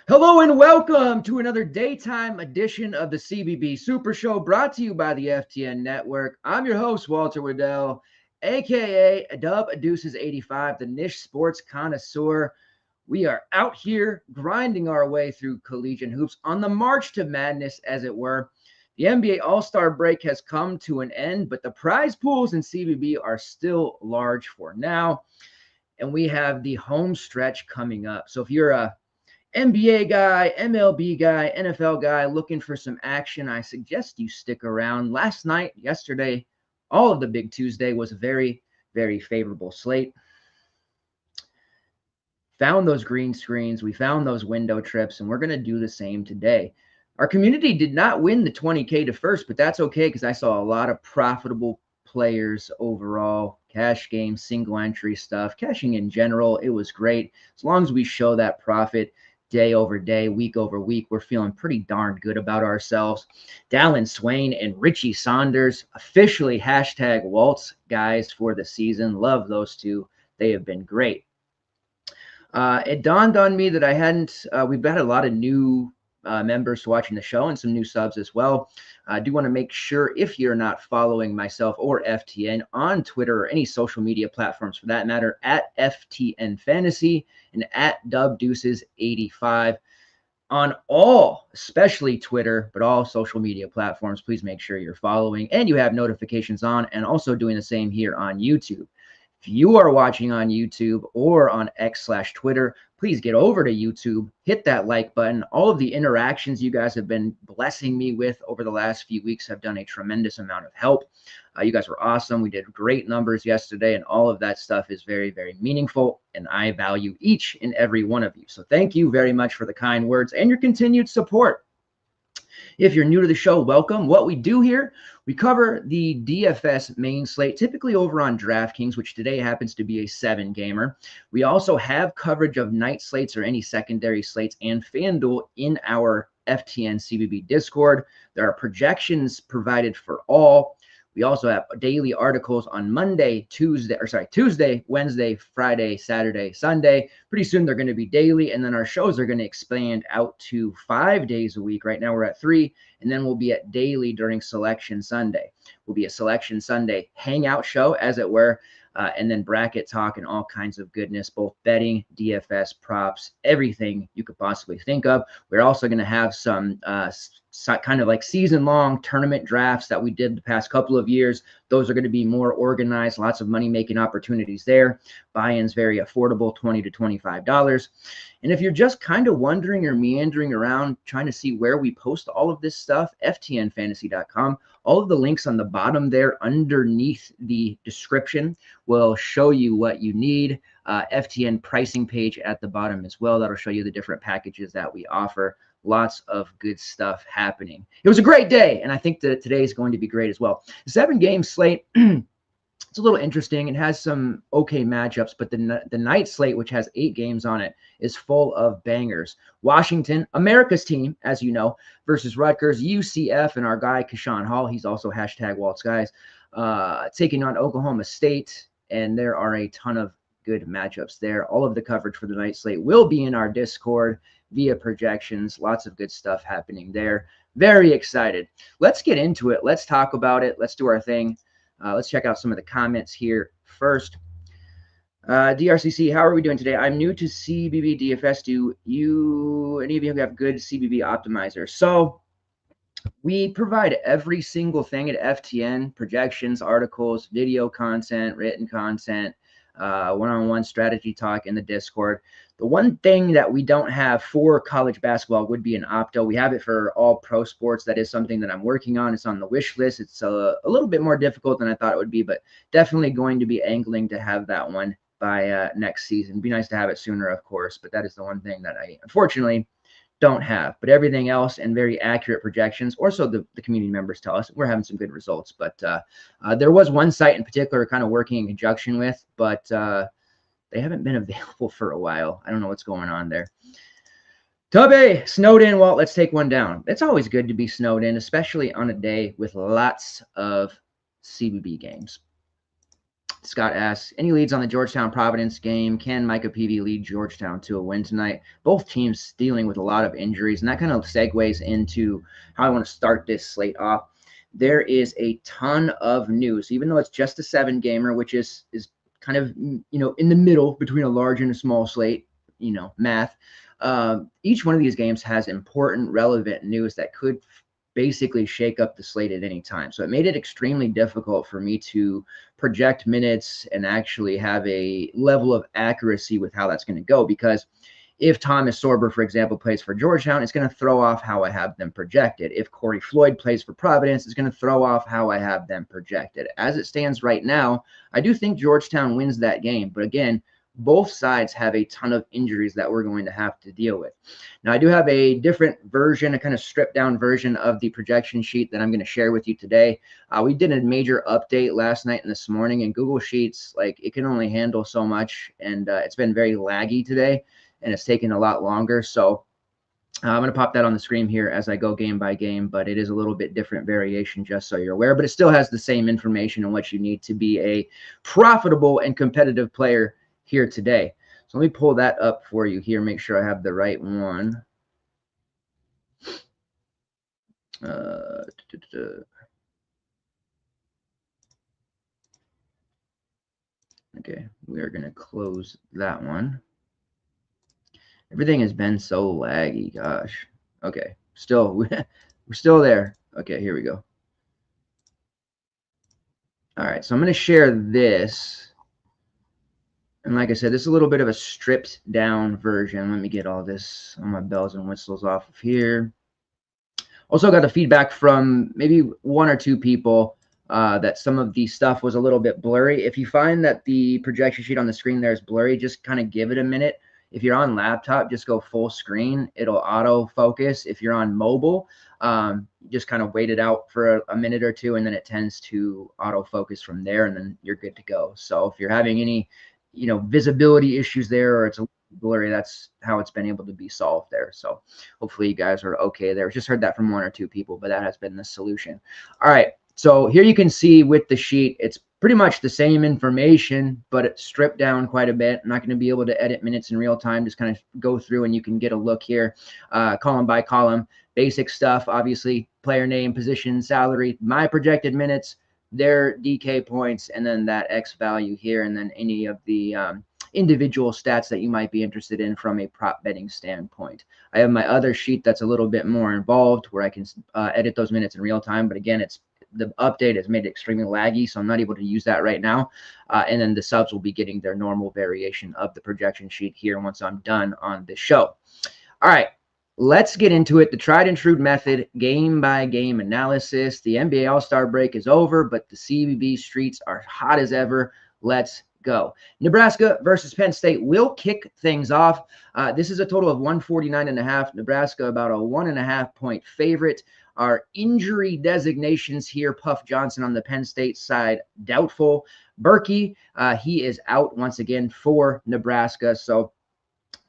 Hello and welcome to another daytime edition of the CBB Super Show brought to you by the FTN Network. I'm your host, Walter Waddell, aka Dub Deuces 85, the niche sports connoisseur. We are out here grinding our way through collegiate hoops on the march to madness, as it were. The NBA All-Star break has come to an end, but the prize pools in CBB are still large for now. And we have the home stretch coming up. So if you're a NBA guy, MLB guy, NFL guy looking for some action, I suggest you stick around. Last night, yesterday, all of the Big Tuesday was a very, very favorable slate. Found those green screens, we found those window trips, and we're going to do the same today. Our community did not win the 20K to first, but that's okay because I saw a lot of profitable players overall, cash game, single entry stuff, cashing in general. It was great. As long as we show that profit day over day, week over week, we're feeling pretty darn good about ourselves. Dallin Swain and Richie Saunders, officially hashtag Walt's guys for the season. Love those two. They have been great. It dawned on me that we've got a lot of new members watching the show and some new subs as well. I do want to make sure, if you're not following myself or FTN on Twitter or any social media platforms for that matter, at FTN Fantasy and at DubDeuces85 on all, especially Twitter, but all social media platforms, please make sure you're following and you have notifications on, and also doing the same here on YouTube. If you are watching on YouTube or on X/Twitter, please get over to YouTube, hit that like button. All of the interactions you guys have been blessing me with over the last few weeks have done a tremendous amount of help. You guys were awesome. We did great numbers yesterday, and all of that stuff is very, very meaningful, and I value each and every one of you. So thank you very much for the kind words and your continued support. If you're new to the show, welcome. What we do here, we cover the DFS main slate, typically over on DraftKings, which today happens to be a 7-gamer. We also have coverage of night slates or any secondary slates and FanDuel in our FTN CBB Discord. There are projections provided for all. We also have daily articles on Tuesday, Wednesday, Friday, Saturday, Sunday. Pretty soon they're going to be daily, and then our shows are going to expand out to 5 days a week. Right now we're at 3, and then we'll be at daily during Selection Sunday. We'll be a Selection Sunday hangout show, as it were, and then bracket talk and all kinds of goodness, both betting, DFS, props, everything you could possibly think of. We're also going to have some kind of like season-long tournament drafts that we did the past couple of years. Those are going to be more organized, lots of money-making opportunities there. Buy-ins very affordable, $20 to $25. And if you're just kind of wondering or meandering around trying to see where we post all of this stuff, ftnfantasy.com. All of the links on the bottom there underneath the description will show you what you need. FTN pricing page at the bottom as well. That'll show you the different packages that we offer. Lots of good stuff happening. It was a great day, and I think that today is going to be great as well. The 7-game slate, it's a little interesting. It has some okay matchups, but the night slate, which has 8 games on it, is full of bangers. Washington, America's team, as you know, versus Rutgers, UCF, and our guy, Keshawn Hall, he's also hashtag Walt's guys, taking on Oklahoma State, and there are a ton of good matchups there. All of the coverage for the night slate will be in our Discord via projections. Lots of good stuff happening there. Very excited. Let's get into it. Let's talk about it. Let's do our thing. Let's check out some of the comments here first. DRCC, how are we doing today? I'm new to CBB DFS. Do any of you have good CBB optimizers? So we provide every single thing at FTN: projections, articles, video content, written content, one-on-one strategy talk in the Discord. The one thing that we don't have for college basketball would be an opto. We have it for all pro sports. That is something that I'm working on. It's on the wish list. It's a little bit more difficult than I thought it would be, but definitely going to be angling to have that one by next season. It'd be nice to have it sooner, of course, but that is the one thing that I unfortunately don't have. But everything else and very accurate projections, or so the community members tell us. We're having some good results, but there was one site in particular kind of working in conjunction with, but they haven't been available for a while. I don't know what's going on there. Tubby, snowed in, Walt. Let's take one down. It's always good to be snowed in, especially on a day with lots of CBB games. Scott asks, any leads on the Georgetown-Providence game? Can Micah Peavy lead Georgetown to a win tonight? Both teams dealing with a lot of injuries, and that kind of segues into how I want to start this slate off. There is a ton of news, even though it's just a 7-gamer, which is kind of, in the middle between a large and a small slate, math. Each one of these games has important, relevant news that could basically shake up the slate at any time. So it made it extremely difficult for me to project minutes and actually have a level of accuracy with how that's going to go, because if Thomas Sorber, for example, plays for Georgetown, it's going to throw off how I have them projected. If Corey Floyd plays for Providence, it's going to throw off how I have them projected. As it stands right now, I do think Georgetown wins that game. But again, both sides have a ton of injuries that we're going to have to deal with. Now, I do have a different version, a kind of stripped down version of the projection sheet that I'm going to share with you today. We did a major update last night and this morning, and Google Sheets, it can only handle so much, and it's been very laggy today, and it's taken a lot longer. So I'm going to pop that on the screen here as I go game by game, but it is a little bit different variation, just so you're aware. But it still has the same information on what you need to be a profitable and competitive player here today. So let me pull that up for you here, make sure I have the right one. Okay, we are going to close that one. Everything has been so laggy, gosh. Okay, we're still there. Okay, here we go. All right, so I'm going to share this. And like I said, this is a little bit of a stripped down version. Let me get all this on my bells and whistles off of here. Also got the feedback from maybe 1 or 2 people that some of the stuff was a little bit blurry. If you find that the projection sheet on the screen there is blurry, just kind of give it a minute. If you're on laptop, just go full screen. It'll auto focus. If you're on mobile, just kind of wait it out for a minute or 2, and then it tends to auto focus from there, and then you're good to go. So if you're having any visibility issues there, or it's a blurry, that's how it's been able to be solved there. So hopefully you guys are okay there. Just heard that from 1 or 2 people, but that has been the solution. All right, so here you can see with the sheet, it's pretty much the same information, but it's stripped down quite a bit. I'm not going to be able to edit minutes in real time, just kind of go through and you can get a look here, column by column. Basic stuff, obviously, player name, position, salary, my projected minutes, their DK points, and then that X value here, and then any of the individual stats that you might be interested in from a prop betting standpoint. I have my other sheet that's a little bit more involved where I can edit those minutes in real time, but again, the update has made it extremely laggy, so I'm not able to use that right now. And then the subs will be getting their normal variation of the projection sheet here once I'm done on this show. All right. Let's get into it. The tried and true method, game by game analysis. The NBA All-Star break is over, but the CBB streets are hot as ever. Let's go. Nebraska versus Penn State will kick things off. This is a total of 149.5. Nebraska about a 1.5 point favorite. Our injury designations here, Puff Johnson on the Penn State side, doubtful. Berkey, he is out once again for Nebraska. So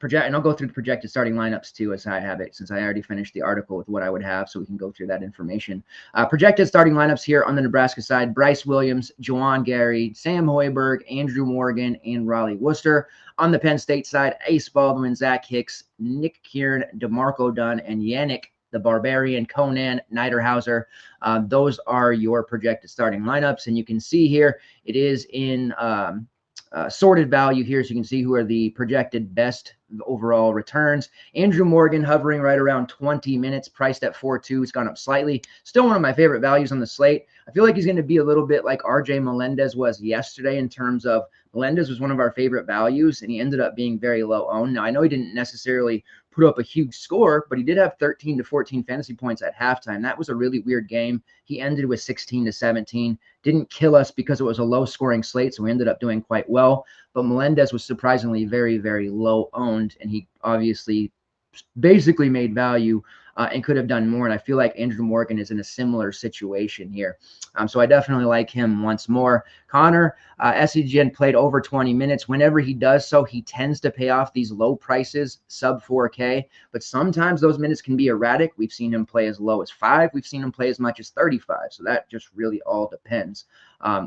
and I'll go through the projected starting lineups too, as I have it, since I already finished the article with what I would have, so we can go through that information. Projected starting lineups here on the Nebraska side: Bryce Williams, Juwan Gary, Sam Hoiberg, Andrew Morgan, and Raleigh Worcester. On the Penn State side, Ace Baldwin, Zach Hicks, Nick Kieran, DeMarco Dunn, and Yannick the Barbarian Conan Niederhauser. Those are your projected starting lineups, and you can see here it is in sorted value here, so you can see who are the projected best overall returns. Andrew Morgan hovering right around 20 minutes, priced at 4.2. It's gone up slightly. Still one of my favorite values on the slate. I feel like he's going to be a little bit like RJ Melendez was yesterday, in terms of Melendez was one of our favorite values, and he ended up being very low owned. Now, I know he didn't necessarily put up a huge score, but he did have 13 to 14 fantasy points at halftime. That was a really weird game. He ended with 16 to 17. Didn't kill us because it was a low-scoring slate, so we ended up doing quite well. But Melendez was surprisingly very, very low owned, and he obviously basically made value and could have done more. And I feel like Andrew Morgan is in a similar situation here. So I definitely like him once more. Connor, SEGN played over 20 minutes. Whenever he does so, he tends to pay off these low prices, sub 4K. But sometimes those minutes can be erratic. We've seen him play as low as 5. We've seen him play as much as 35. So that just really all depends.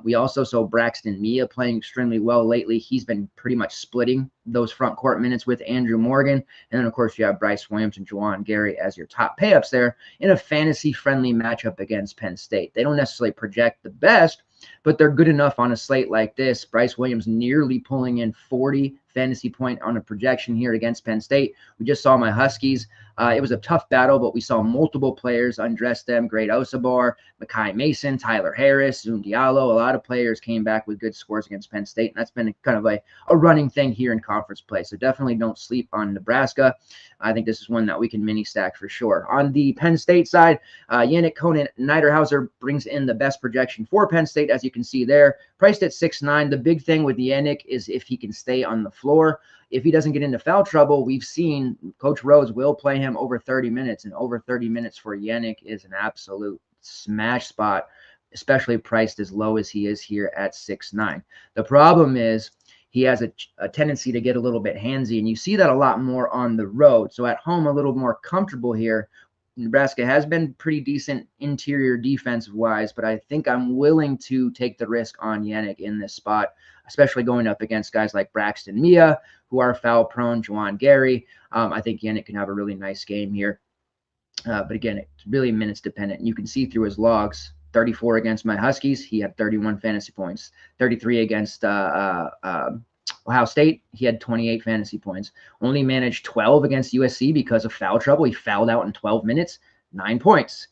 We also saw Braxton Mia playing extremely well lately. He's been pretty much splitting those front court minutes with Andrew Morgan. And then, of course, you have Bryce Williams and Juwan Gary as your top payups there in a fantasy-friendly matchup against Penn State. They don't necessarily project the best, but they're good enough on a slate like this. Bryce Williams nearly pulling in 40 fantasy point on a projection here against Penn State. We just saw my Huskies. It was a tough battle, but we saw multiple players undress them. Great Osabar, Makai Mason, Tyler Harris, Zoom Diallo. A lot of players came back with good scores against Penn State, and that's been kind of a running thing here in conference play. So definitely don't sleep on Nebraska. I think this is one that we can mini stack for sure. On the Penn State side, Yannick Conan Niederhauser brings in the best projection for Penn State, as you can see there, priced at 6'9". The big thing with Yannick is if he can stay on the floor. If he doesn't get into foul trouble, we've seen Coach Rhodes will play him over 30 minutes, and over 30 minutes for Yannick is an absolute smash spot, especially priced as low as he is here at 6'9". The problem is he has a tendency to get a little bit handsy, and you see that a lot more on the road. So at home, a little more comfortable here. Nebraska has been pretty decent interior defensive-wise, but I think I'm willing to take the risk on Yannick in this spot, especially going up against guys like Braxton Mia, who are foul-prone, Juwan Gary. I think Yannick can have a really nice game here. But again, it's really minutes dependent. And you can see through his logs, 34 against my Huskies, he had 31 fantasy points. 33 against Ohio State, he had 28 fantasy points. Only managed 12 against USC because of foul trouble. He fouled out in 12 minutes, 9 points.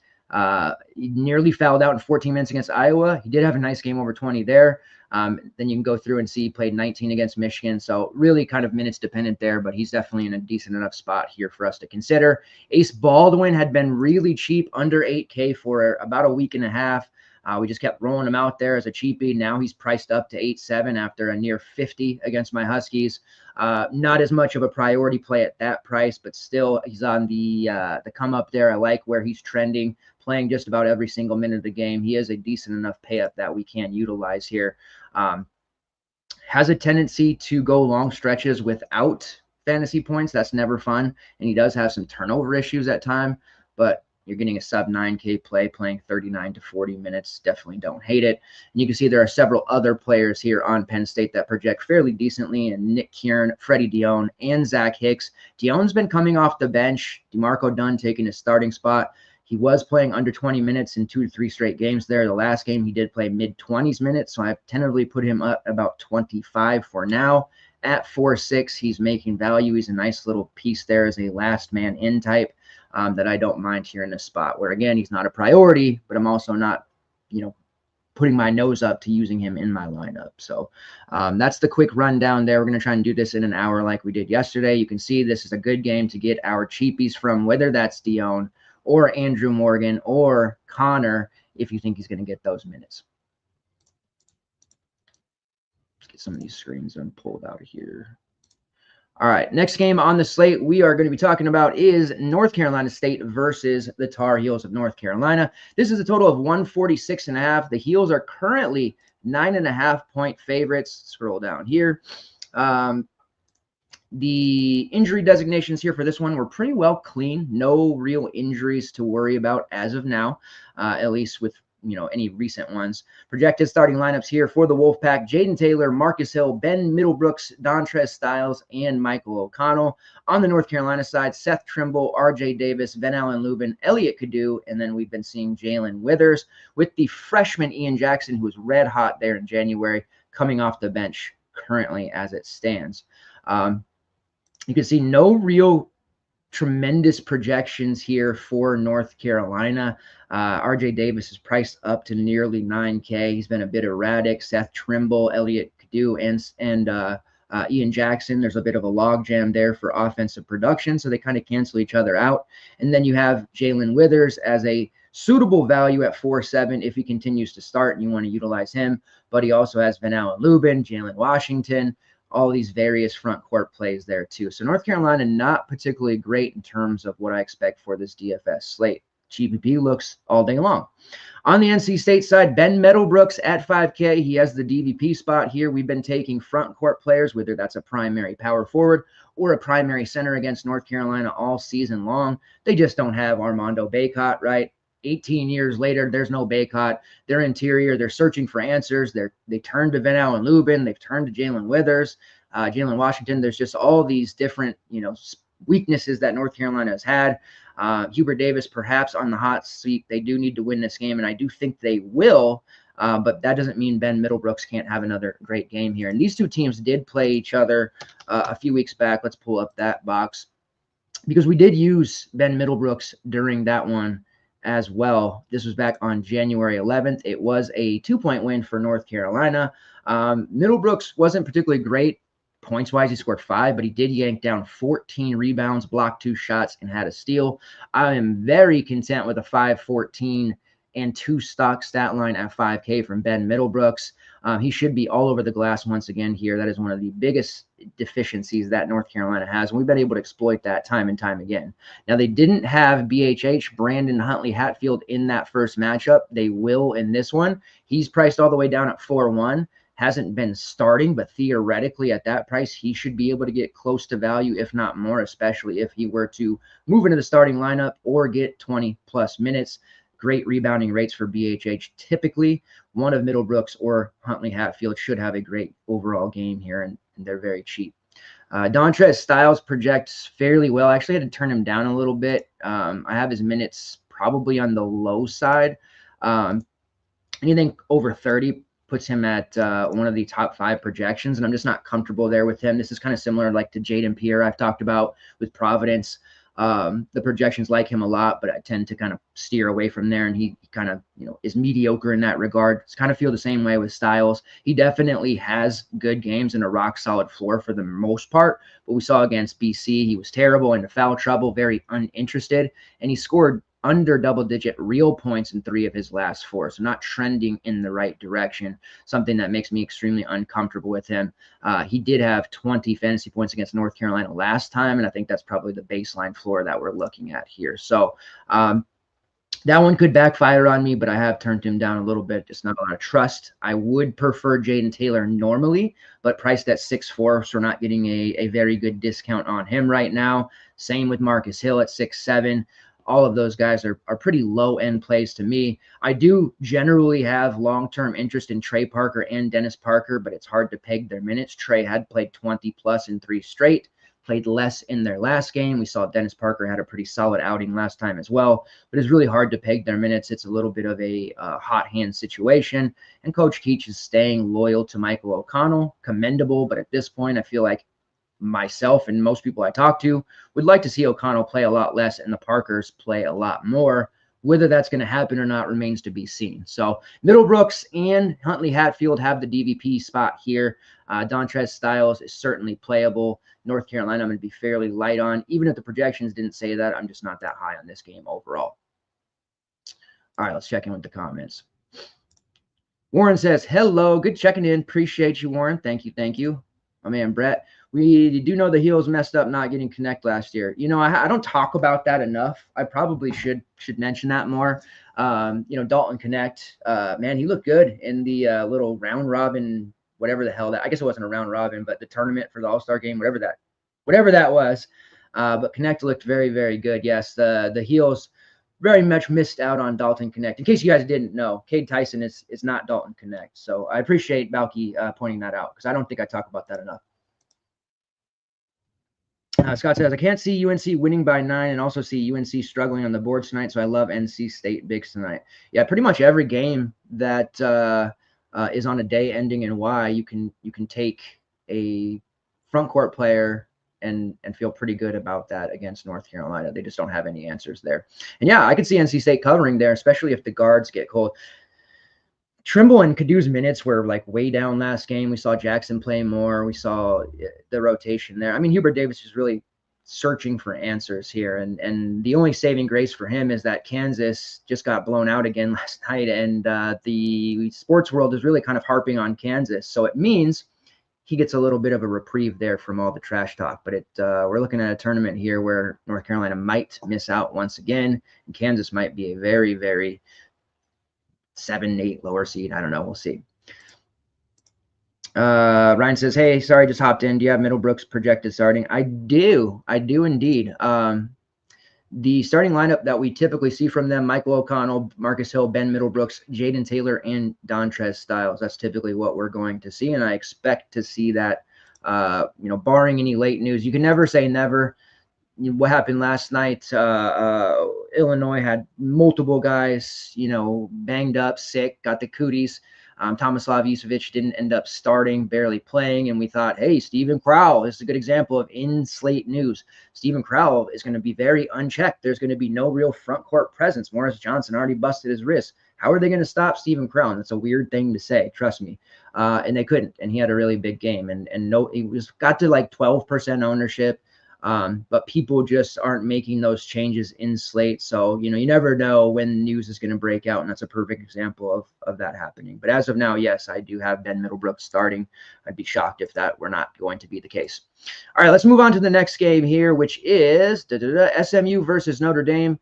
He nearly fouled out in 14 minutes against Iowa. He did have a nice game over 20 there. Then you can go through and see he played 19 against Michigan. So really kind of minutes dependent there, but he's definitely in a decent enough spot here for us to consider. Ace Baldwin had been really cheap, under 8K for about a week and a half. We just kept rolling him out there as a cheapie. Now he's priced up to 8.7 after a near 50 against my Huskies. Not as much of a priority play at that price, but still he's on the come up there. I like where he's trending, playing just about every single minute of the game. He is a decent enough pay up that we can utilize here. Has a tendency to go long stretches without fantasy points. That's never fun. And he does have some turnover issues at time, but you're getting a sub 9K play playing 39 to 40 minutes. Definitely don't hate it. And you can see there are several other players here on Penn State that project fairly decently, and Nick Kieran, Freddie Dion, and Zach Hicks. Dion's been coming off the bench. DeMarco Dunn taking his starting spot. He was playing under 20 minutes in 2 to 3 straight games there. The last game he did play mid-20s minutes, so I've tentatively put him up about 25 for now. At 4.6, he's making value. He's a nice little piece there as a last man in type. That I don't mind here in this spot where, again, he's not a priority, but I'm also not, putting my nose up to using him in my lineup. So that's the quick rundown there. We're going to try and do this in an hour like we did yesterday. You can see this is a good game to get our cheapies from, whether that's Dion or Andrew Morgan or Connor, if you think he's going to get those minutes. Let's get some of these screens pulled out of here. All right, next game on the slate we are going to be talking about is North Carolina State versus the Tar Heels of North Carolina. This is a total of 146.5. The Heels are currently 9.5-point favorites. Scroll down here. The injury designations here for this one were pretty well clean. No real injuries to worry about as of now, at least with any recent ones. Projected starting lineups here for the Wolfpack: Jaden Taylor, Marcus Hill, Ben Middlebrooks, Dontrez Styles, and Michael O'Connell. On the North Carolina side, Seth Trimble, RJ Davis, Van Allen Lubin, Elliott Cadu, and then we've been seeing Jalen Withers with the freshman Ian Jackson, who was red hot there in January, coming off the bench currently as it stands. You can see no real tremendous projections here for North Carolina. RJ Davis is priced up to nearly 9K. He's been a bit erratic. Seth Trimble, Elliott Cadu, and Ian Jackson. There's a bit of a logjam there for offensive production, so they kind of cancel each other out. And then you have Jalen Withers as a suitable value at 4.7 if he continues to start and you want to utilize him. But he also has Van Allen Lubin, Jalen Washington, all these various front court plays there too. So North Carolina not particularly great in terms of what I expect for this DFS slate. GPP looks all day long. On the NC State side, Ben Middlebrooks at 5K. He has the DVP spot here. We've been taking front court players, whether that's a primary power forward or a primary center against North Carolina all season long. They just don't have Armando Bacot, right? 18 years later, there's no Baycott. Their interior, they're searching for answers. They turned to Van Allen Lubin. They've turned to Jalen Withers, Jalen Washington. There's just all these different, weaknesses that North Carolina has had. Hubert Davis, perhaps on the hot seat. They do need to win this game, and I do think they will. But that doesn't mean Ben Middlebrooks can't have another great game here. And these two teams did play each other a few weeks back. Let's pull up that box, because we did use Ben Middlebrooks during that one as well. This was back on January 11th. It was a 2-point win for North Carolina. Middlebrooks wasn't particularly great points-wise. He scored 5, but he did yank down 14 rebounds, blocked 2 shots, and had a steal. I am very content with a 5-14 and 2 stock stat line at 5K from Ben Middlebrooks. He should be all over the glass once again here. That is one of the biggest deficiencies that North Carolina has, and we've been able to exploit that time and time again. Now, they didn't have BHH, Brandon Huntley Hatfield, in that first matchup. They will in this one. He's priced all the way down at 4-1. Hasn't been starting, but theoretically at that price, he should be able to get close to value, if not more, especially if he were to move into the starting lineup or get 20-plus minutes. Great rebounding rates for BHH. Typically, one of Middlebrooks or Huntley Hatfield should have a great overall game here, and they're very cheap. Dontrez Styles projects fairly well. I actually had to turn him down a little bit. I have his minutes probably on the low side. Anything over 30 puts him at one of the top 5 projections, and I'm just not comfortable there with him. This is kind of similar like to Jaden Pierre I've talked about with Providence. The projections like him a lot, but I tend to kind of steer away from there, and he kind of, is mediocre in that regard. It's kind of feel the same way with Styles. He definitely has good games and a rock solid floor for the most part, but we saw against BC, he was terrible, into foul trouble, very uninterested, and he scored under double-digit real points in 3 of his last 4, so not trending in the right direction, something that makes me extremely uncomfortable with him. He did have 20 fantasy points against North Carolina last time, and I think that's probably the baseline floor that we're looking at here. So that one could backfire on me, but I have turned him down a little bit. Just not a lot of trust. I would prefer Jaden Taylor normally, but priced at 6'4", so we're not getting a very good discount on him right now. Same with Marcus Hill at 6'7". All of those guys are pretty low-end plays to me. I do generally have long-term interest in Trey Parker and Dennis Parker, but it's hard to peg their minutes. Trey had played 20-plus in 3 straight, played less in their last game. We saw Dennis Parker had a pretty solid outing last time as well, but it's really hard to peg their minutes. It's a little bit of a hot hand situation, and Coach Keach is staying loyal to Michael O'Connell. Commendable, but at this point, I feel like myself and most people I talk to would like to see O'Connell play a lot less and the Parkers play a lot more. Whether that's going to happen or not remains to be seen. So Middlebrooks and Huntley Hatfield have the DVP spot here. Dontrez Styles is certainly playable. North Carolina I'm going to be fairly light on. Even if the projections didn't say that, I'm just not that high on this game overall. All right, let's check in with the comments. Warren says, hello, good checking in. Appreciate you, Warren. Thank you, thank you. My man, Brett. We do know the Heels messed up not getting Connect last year. I don't talk about that enough. I probably should mention that more. Dalton Connect, man, he looked good in the little round robin, whatever the hell that. I guess it wasn't a round robin, but the tournament for the All-Star game, whatever that was. But Connect looked very, very good. Yes, the Heels very much missed out on Dalton Connect. In case you guys didn't know, Cade Tyson is not Dalton Connect. So I appreciate Balky pointing that out, because I don't think I talk about that enough. Scott says, I can't see UNC winning by 9 and also see UNC struggling on the board tonight, so I love NC State bigs tonight. Yeah, pretty much every game that is on a day ending in Y, you can take a front court player and feel pretty good about that against North Carolina. They just don't have any answers there. And yeah, I could see NC State covering there, especially if the guards get cold. Trimble and Kadu's minutes were like way down last game. We saw Jackson play more. We saw the rotation there. I mean, Hubert Davis is really searching for answers here. And the only saving grace for him is that Kansas just got blown out again last night. And the sports world is really kind of harping on Kansas. So it means he gets a little bit of a reprieve there from all the trash talk. But we're looking at a tournament here where North Carolina might miss out once again. And Kansas might be a very, very 7-8 lower seed. I don't know. We'll see. Ryan says, hey, sorry, just hopped in. Do you have Middlebrooks projected starting? I do indeed. The starting lineup that we typically see from them: Michael O'Connell, Marcus Hill, Ben Middlebrooks, Jaden Taylor, and Dontrez Styles. That's typically what we're going to see, and I expect to see that, barring any late news. You can never say never. What happened last night, Illinois had multiple guys, banged up, sick, got the cooties. Tomislav Vucevic didn't end up starting, barely playing, and we thought, hey, Steven Crowell is a good example of in-slate news. Steven Crowell is going to be very unchecked. There's going to be no real front court presence. Morris Johnson already busted his wrist. How are they going to stop Steven Crowell? That's a weird thing to say, trust me. And they couldn't, and he had a really big game. And he got to like 12% ownership. But people just aren't making those changes in slate. So, you never know when news is going to break out. And that's a perfect example of that happening. But as of now, yes, I do have Ben Middlebrooks starting. I'd be shocked if that were not going to be the case. All right, let's move on to the next game here, which is SMU versus Notre Dame.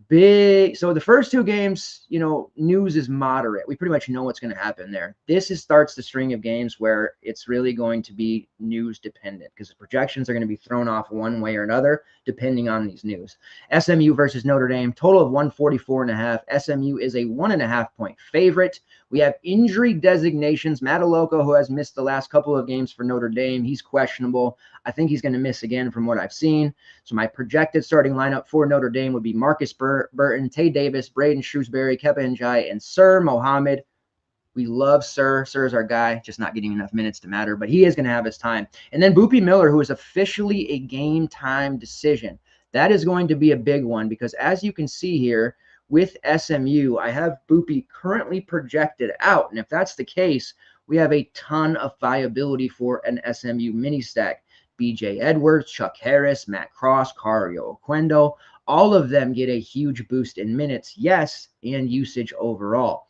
Big. So the first two games, news is moderate. We pretty much know what's going to happen there. This starts the string of games where it's really going to be news dependent, because the projections are going to be thrown off one way or another depending on these news. SMU versus Notre Dame, total of 144.5. SMU is a 1.5 point favorite. We have injury designations. Mataloko, who has missed the last couple of games for Notre Dame, he's questionable. I think he's going to miss again from what I've seen. So my projected starting lineup for Notre Dame would be Marcus Burton, Tay Davis, Braden Shrewsbury, Kepa Njai, and Sir Mohammed. We love Sir. Sir is our guy, just not getting enough minutes to matter, but he is going to have his time. And then Boopy Miller, who is officially a game time decision. That is going to be a big one, because as you can see here with SMU, I have Boopy currently projected out. And if that's the case, we have a ton of viability for an SMU mini stack. BJ Edwards, Chuck Harris, Matt Cross, Cario Oquendo, all of them get a huge boost in minutes, yes, and usage overall.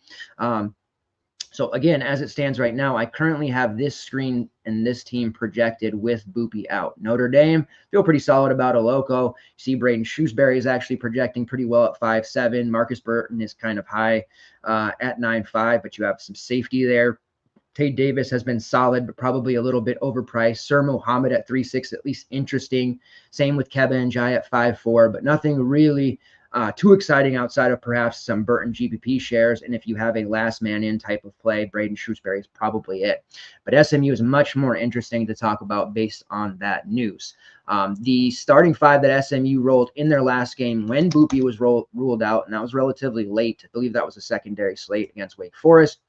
So again, as it stands right now, I currently have this screen and this team projected with Boopy out. Notre Dame, feel pretty solid about Oloko. You see Braden Shrewsbury is actually projecting pretty well at 5.7. Marcus Burton is kind of high at 9.5, but you have some safety there. Tate Davis has been solid, but probably a little bit overpriced. Sir Mohammed at 3.6, at least interesting. Same with Kepa Njai at 5.4, but nothing really too exciting outside of perhaps some Burton GPP shares. And if you have a last man in type of play, Braden Shrewsbury is probably it. But SMU is much more interesting to talk about based on that news. The starting five that SMU rolled in their last game when Boopy was ruled out, and that was relatively late. I believe that was a secondary slate against Wake Forest.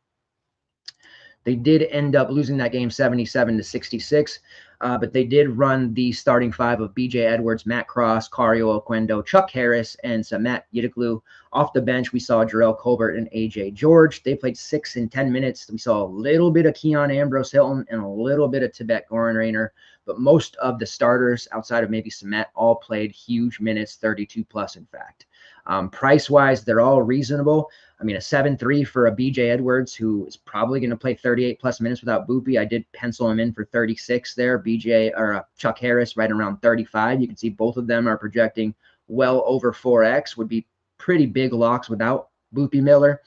They did end up losing that game 77-66, but they did run the starting five of BJ Edwards, Matt Cross, Cario Oquendo, Chuck Harris, and Samet Yediklu. Off the bench, we saw Jarrell Colbert and AJ George. They played 6 and 10 minutes. We saw a little bit of Keon Ambrose Hilton and a little bit of Tibet Goran Rayner, but most of the starters outside of maybe Samet all played huge minutes, 32 plus in fact. Price-wise, they're all reasonable. I mean, a 7.3 for a BJ Edwards, who is probably going to play 38 plus minutes without Boopy. I did pencil him in for 36 there. Chuck Harris right around 35. You can see both of them are projecting well over 4x, would be pretty big locks without Boopy Miller.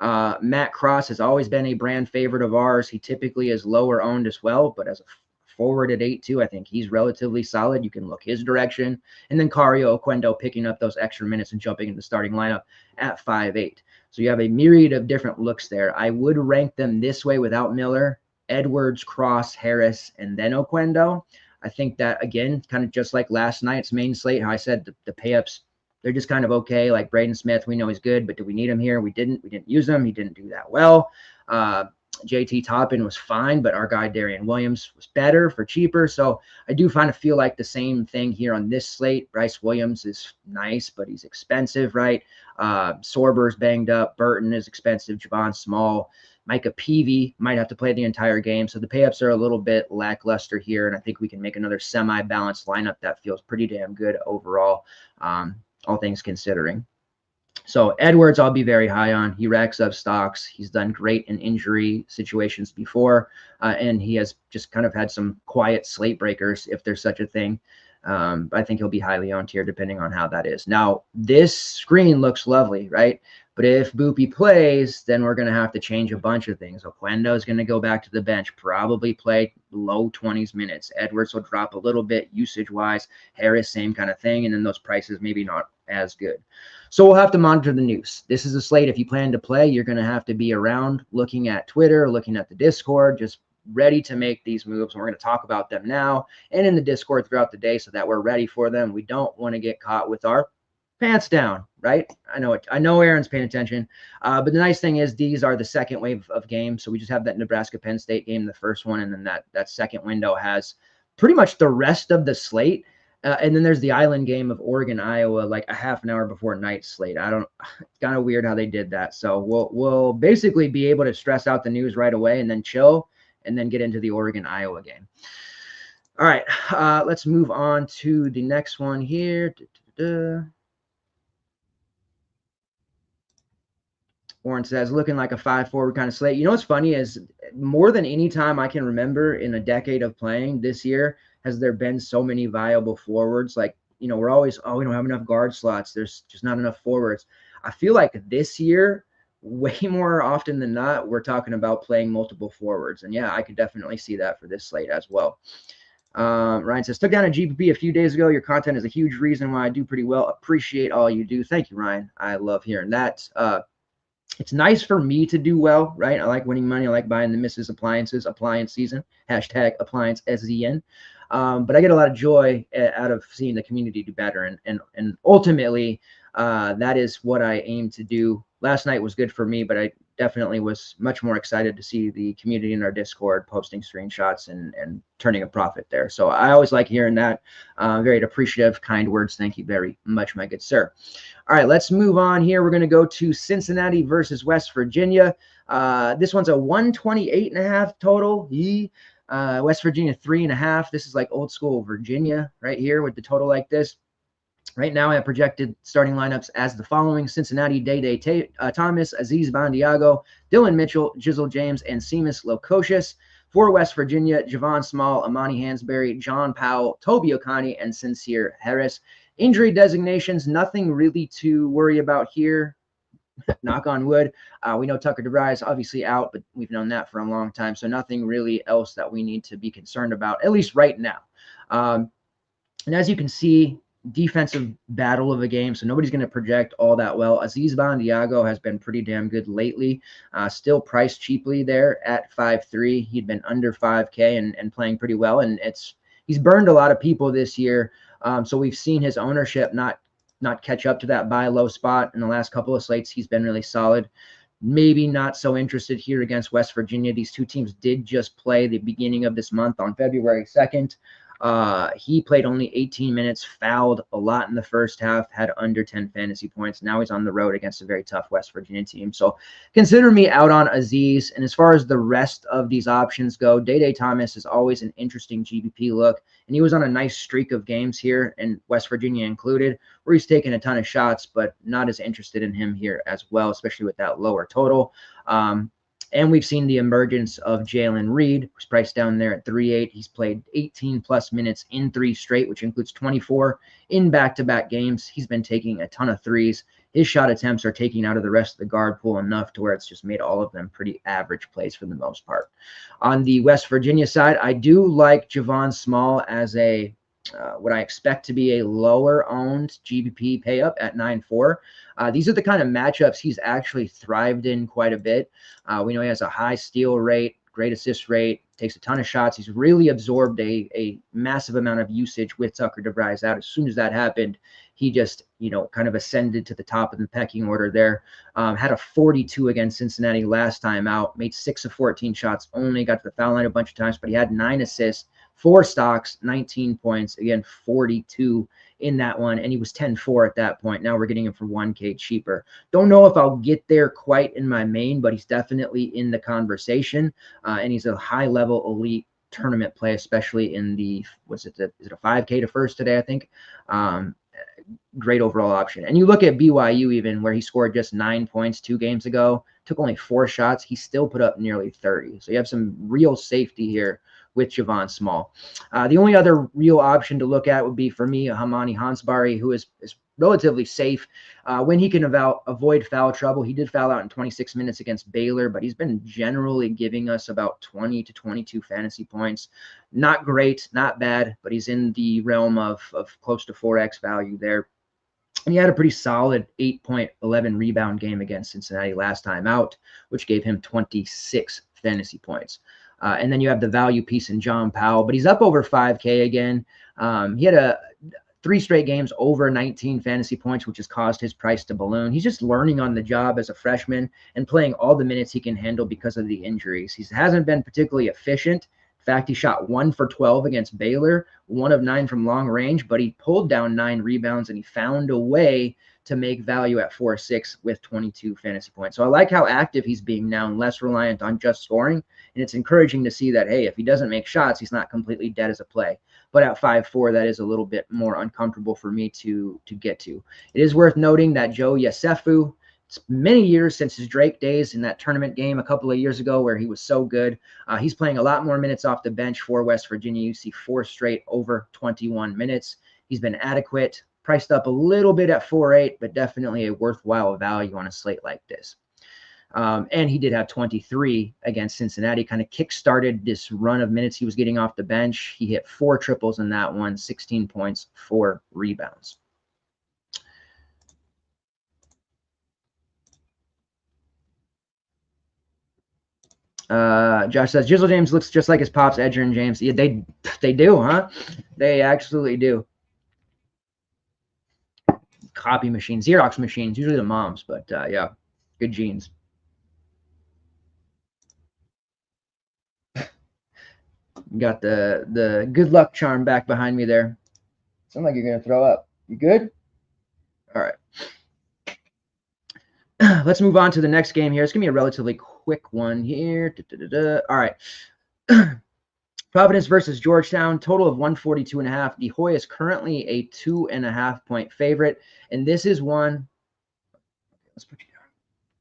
Matt Cross has always been a brand favorite of ours. He typically is lower owned as well, but as a forward at 8.2, I think he's relatively solid. You can look his direction. And then Cario Oquendo picking up those extra minutes and jumping into the starting lineup at 5.8. So you have a myriad of different looks there. I would rank them this way without Miller: Edwards, Cross, Harris, and then Oquendo. I think that, again, kind of just like last night's main slate, how I said the pay-ups, they're just kind of okay. Like Braden Smith, we know he's good, but do we need him here? We didn't use him. He didn't do that well. JT Toppin was fine, but our guy Darian Williams was better for cheaper. So I do kind of feel like the same thing here on this slate. Bryce Williams is nice, but he's expensive, right? Sorber's banged up. Burton is expensive. Javon Small. Micah Peavy might have to play the entire game. So the payups are a little bit lackluster here, and I think we can make another semi-balanced lineup that feels pretty damn good overall, all things considering. So Edwards, I'll be very high on. He racks up stocks. He's done great in injury situations before, and he has just kind of had some quiet slate breakers, if there's such a thing. I think he'll be highly owned here, depending on how that is. Now, this screen looks lovely, right? But if Boopy plays, then we're going to have to change a bunch of things. Oquendo is going to go back to the bench, probably play low 20s minutes. Edwards will drop a little bit usage-wise. Harris, same kind of thing. And then those prices maybe not as good. So we'll have to monitor the news. This is a slate. If you plan to play, you're going to have to be around, looking at Twitter, looking at the Discord, just ready to make these moves. We're going to talk about them now and in the Discord throughout the day so that we're ready for them. We don't want to get caught with our pants down, right? I know it. I know Aaron's paying attention. But the nice thing is these are the second wave of games. So we just have that Nebraska-Penn State game, the first one, and then that second window has pretty much the rest of the slate. And then there's the island game of Oregon, Iowa, like a half an hour before night slate. It's kind of weird how they did that. So we'll basically be able to stress out the news right away and then chill and then get into the Oregon, Iowa game. All right, let's move on to the next one here. Warren says, looking like a 5-4 kind of slate. You know what's funny is more than any time I can remember in a decade of playing this year, has there been so many viable forwards. Like, we're always, we don't have enough guard slots. There's just not enough forwards. I feel like this year, way more often than not, we're talking about playing multiple forwards. And yeah, I could definitely see that for this slate as well. Ryan says, took down a GPP a few days ago. Your content is a huge reason why I do pretty well. Appreciate all you do. Thank you, Ryan. I love hearing that. It's nice for me to do well, right? I like winning money. I like buying the Mrs. Appliances appliance season, #appliance SZN. But I get a lot of joy out of seeing the community do better. And ultimately, that is what I aim to do. Last night was good for me, but I definitely was much more excited to see the community in our Discord posting screenshots and turning a profit there. So I always like hearing that. Very appreciative, kind words. Thank you very much, my good sir. All right, let's move on here. We're going to go to Cincinnati versus West Virginia. This one's a 128.5 total. West Virginia 3.5. This is like old school Virginia right here with the total like this. Right now, I have projected starting lineups as the following: Cincinnati, Day Thomas, Aziz Bandiago, Dylan Mitchell, Jizzle James, and Seamus Lococious. For West Virginia, Javon Small, Amani Hansberry, John Powell, Toby Okani, and Sincere Harris. Injury designations, nothing really to worry about here. Knock on wood. We know Tucker DeVry is obviously out, but we've known that for a long time. So nothing really else that we need to be concerned about, at least right now. And as you can see, defensive battle of a game, so nobody's going to project all that well. Aziz Bandiago has been pretty damn good lately, still priced cheaply there at 5.3. He'd been under 5K and playing pretty well, and he's burned a lot of people this year. So we've seen his ownership not catch up to that buy low spot in the last couple of slates. He's been really solid. Maybe not so interested here against West Virginia. These two teams did just play the beginning of this month on February 2nd. He played only 18 minutes, fouled a lot in the first half, had under 10 fantasy points. Now he's on the road against a very tough West Virginia team. So consider me out on Aziz. And as far as the rest of these options go, Day Thomas is always an interesting GBP look. And he was on a nice streak of games here, and West Virginia included, where he's taken a ton of shots, but not as interested in him here as well, especially with that lower total. And we've seen the emergence of Jalen Reed, who's priced down there at 3.8. He's played 18-plus minutes in 3 straight, which includes 24 in back-to-back games. He's been taking a ton of threes. His shot attempts are taking out of the rest of the guard pool enough to where it's just made all of them pretty average plays for the most part. On the West Virginia side, I do like Javon Small as a what I expect to be a lower-owned GBP pay-up at 9.4. These are the kind of matchups he's actually thrived in quite a bit. We know he has a high steal rate, great assist rate, takes a ton of shots. He's really absorbed a massive amount of usage with Tucker DeVry out. As soon as that happened, he just, kind of ascended to the top of the pecking order there. Had a 42 against Cincinnati last time out, made 6 of 14 shots, only got to the foul line a bunch of times, but he had 9 assists, 4 stocks, 19 points, again, 42 in that one, and he was 10-4 at that point. Now we're getting him for 1K cheaper. Don't know if I'll get there quite in my main, but he's definitely in the conversation, and he's a high-level elite tournament play, especially in the, is it a 5K to first today, I think? Great overall option. And you look at BYU even, where he scored just 9 points 2 games ago, took only 4 shots, he still put up nearly 30. So you have some real safety here with Javon Small. The only other real option to look at would be, for me, Hamani Hansberry, who is relatively safe when he can avoid foul trouble. He did foul out in 26 minutes against Baylor, but he's been generally giving us about 20 to 22 fantasy points. Not great, not bad, but he's in the realm of close to 4x value there. And he had a pretty solid 8.11 rebound game against Cincinnati last time out, which gave him 26 fantasy points. And then you have the value piece in John Powell, but he's up over 5K again. He had 3 straight games over 19 fantasy points, which has caused his price to balloon. He's just learning on the job as a freshman and playing all the minutes he can handle because of the injuries. He hasn't been particularly efficient. In fact, he shot 1 for 12 against Baylor, 1 of 9 from long range, but he pulled down 9 rebounds and he found a way to make value at 4.6 with 22 fantasy points. So I like how active he's being now and less reliant on just scoring. And it's encouraging to see that, hey, if he doesn't make shots, he's not completely dead as a play. But at 5'4", that is a little bit more uncomfortable for me to get to. It is worth noting that Joe Yesufu, it's many years since his Drake days in that tournament game a couple of years ago where he was so good. He's playing a lot more minutes off the bench for West Virginia. You see 4 straight over 21 minutes. He's been adequate, priced up a little bit at 4.8, but definitely a worthwhile value on a slate like this. And he did have 23 against Cincinnati, kind of kick-started this run of minutes he was getting off the bench. He hit 4 triples in that one, 16 points, 4 rebounds. Josh says, Jizzle James looks just like his pops, Edgerrin James. Yeah, they do, huh? They absolutely do. Copy machines, Xerox machines, usually the moms, but yeah, good genes. Got the good luck charm back behind me there. Sound like you're going to throw up. You good? All right. Let's move on to the next game here. It's going to be a relatively quick one here. All right. Providence versus Georgetown, total of 142.5. De Hoy is currently a 2.5 point favorite. And this is one. Let's put you down.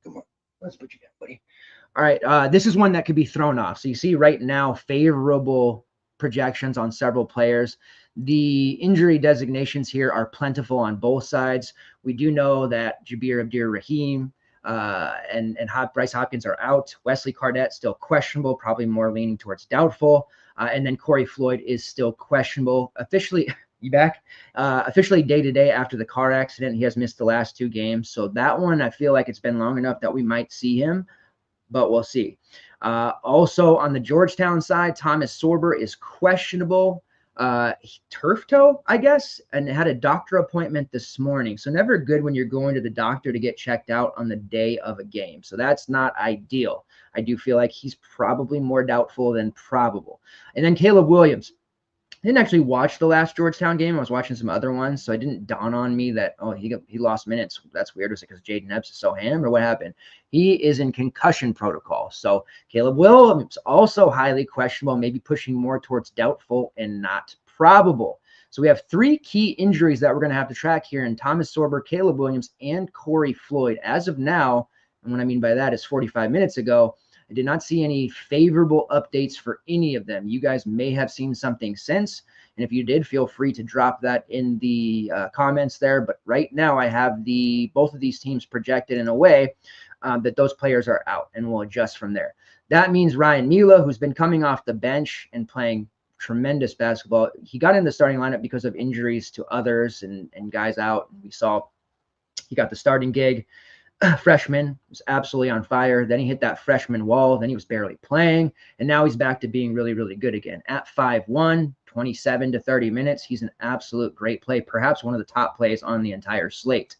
Come on. Let's put you down, buddy. All right. This is one that could be thrown off. So you see right now favorable projections on several players. The injury designations here are plentiful on both sides. We do know that Jabir Abdur-Rahim and Bryce Hopkins are out. Wesley Cardette still questionable, probably more leaning towards doubtful. And then Corey Floyd is still questionable. Officially, you back? Officially day-to-day after the car accident. He has missed the last 2 games. So that one, I feel like it's been long enough that we might see him, but we'll see. Also on the Georgetown side, Thomas Sorber is questionable. Turf toe, I guess, and had a doctor appointment this morning. So never good when you're going to the doctor to get checked out on the day of a game. So that's not ideal. I do feel like he's probably more doubtful than probable. And then Caleb Williams. I didn't actually watch the last Georgetown game. I was watching some other ones, so it didn't dawn on me that, oh, he lost minutes. That's weird. Was it because Jaden Epps is so hammed or what happened? He is in concussion protocol. So Caleb Williams also highly questionable, maybe pushing more towards doubtful and not probable. So we have 3 key injuries that we're going to have to track here in Thomas Sorber, Caleb Williams, and Corey Floyd. As of now, and what I mean by that is 45 minutes ago, I did not see any favorable updates for any of them. You guys may have seen something since, and if you did, feel free to drop that in the comments there. But right now, I have both of these teams projected in a way that those players are out, and we'll adjust from there. That means Ryan Mila, who's been coming off the bench and playing tremendous basketball. He got in the starting lineup because of injuries to others and guys out. We saw he got the starting gig. Freshman was absolutely on fire. Then he hit that freshman wall. Then he was barely playing. And now he's back to being really, really good again. At 5'1", 27 to 30 minutes, he's an absolute great play, perhaps one of the top plays on the entire slate.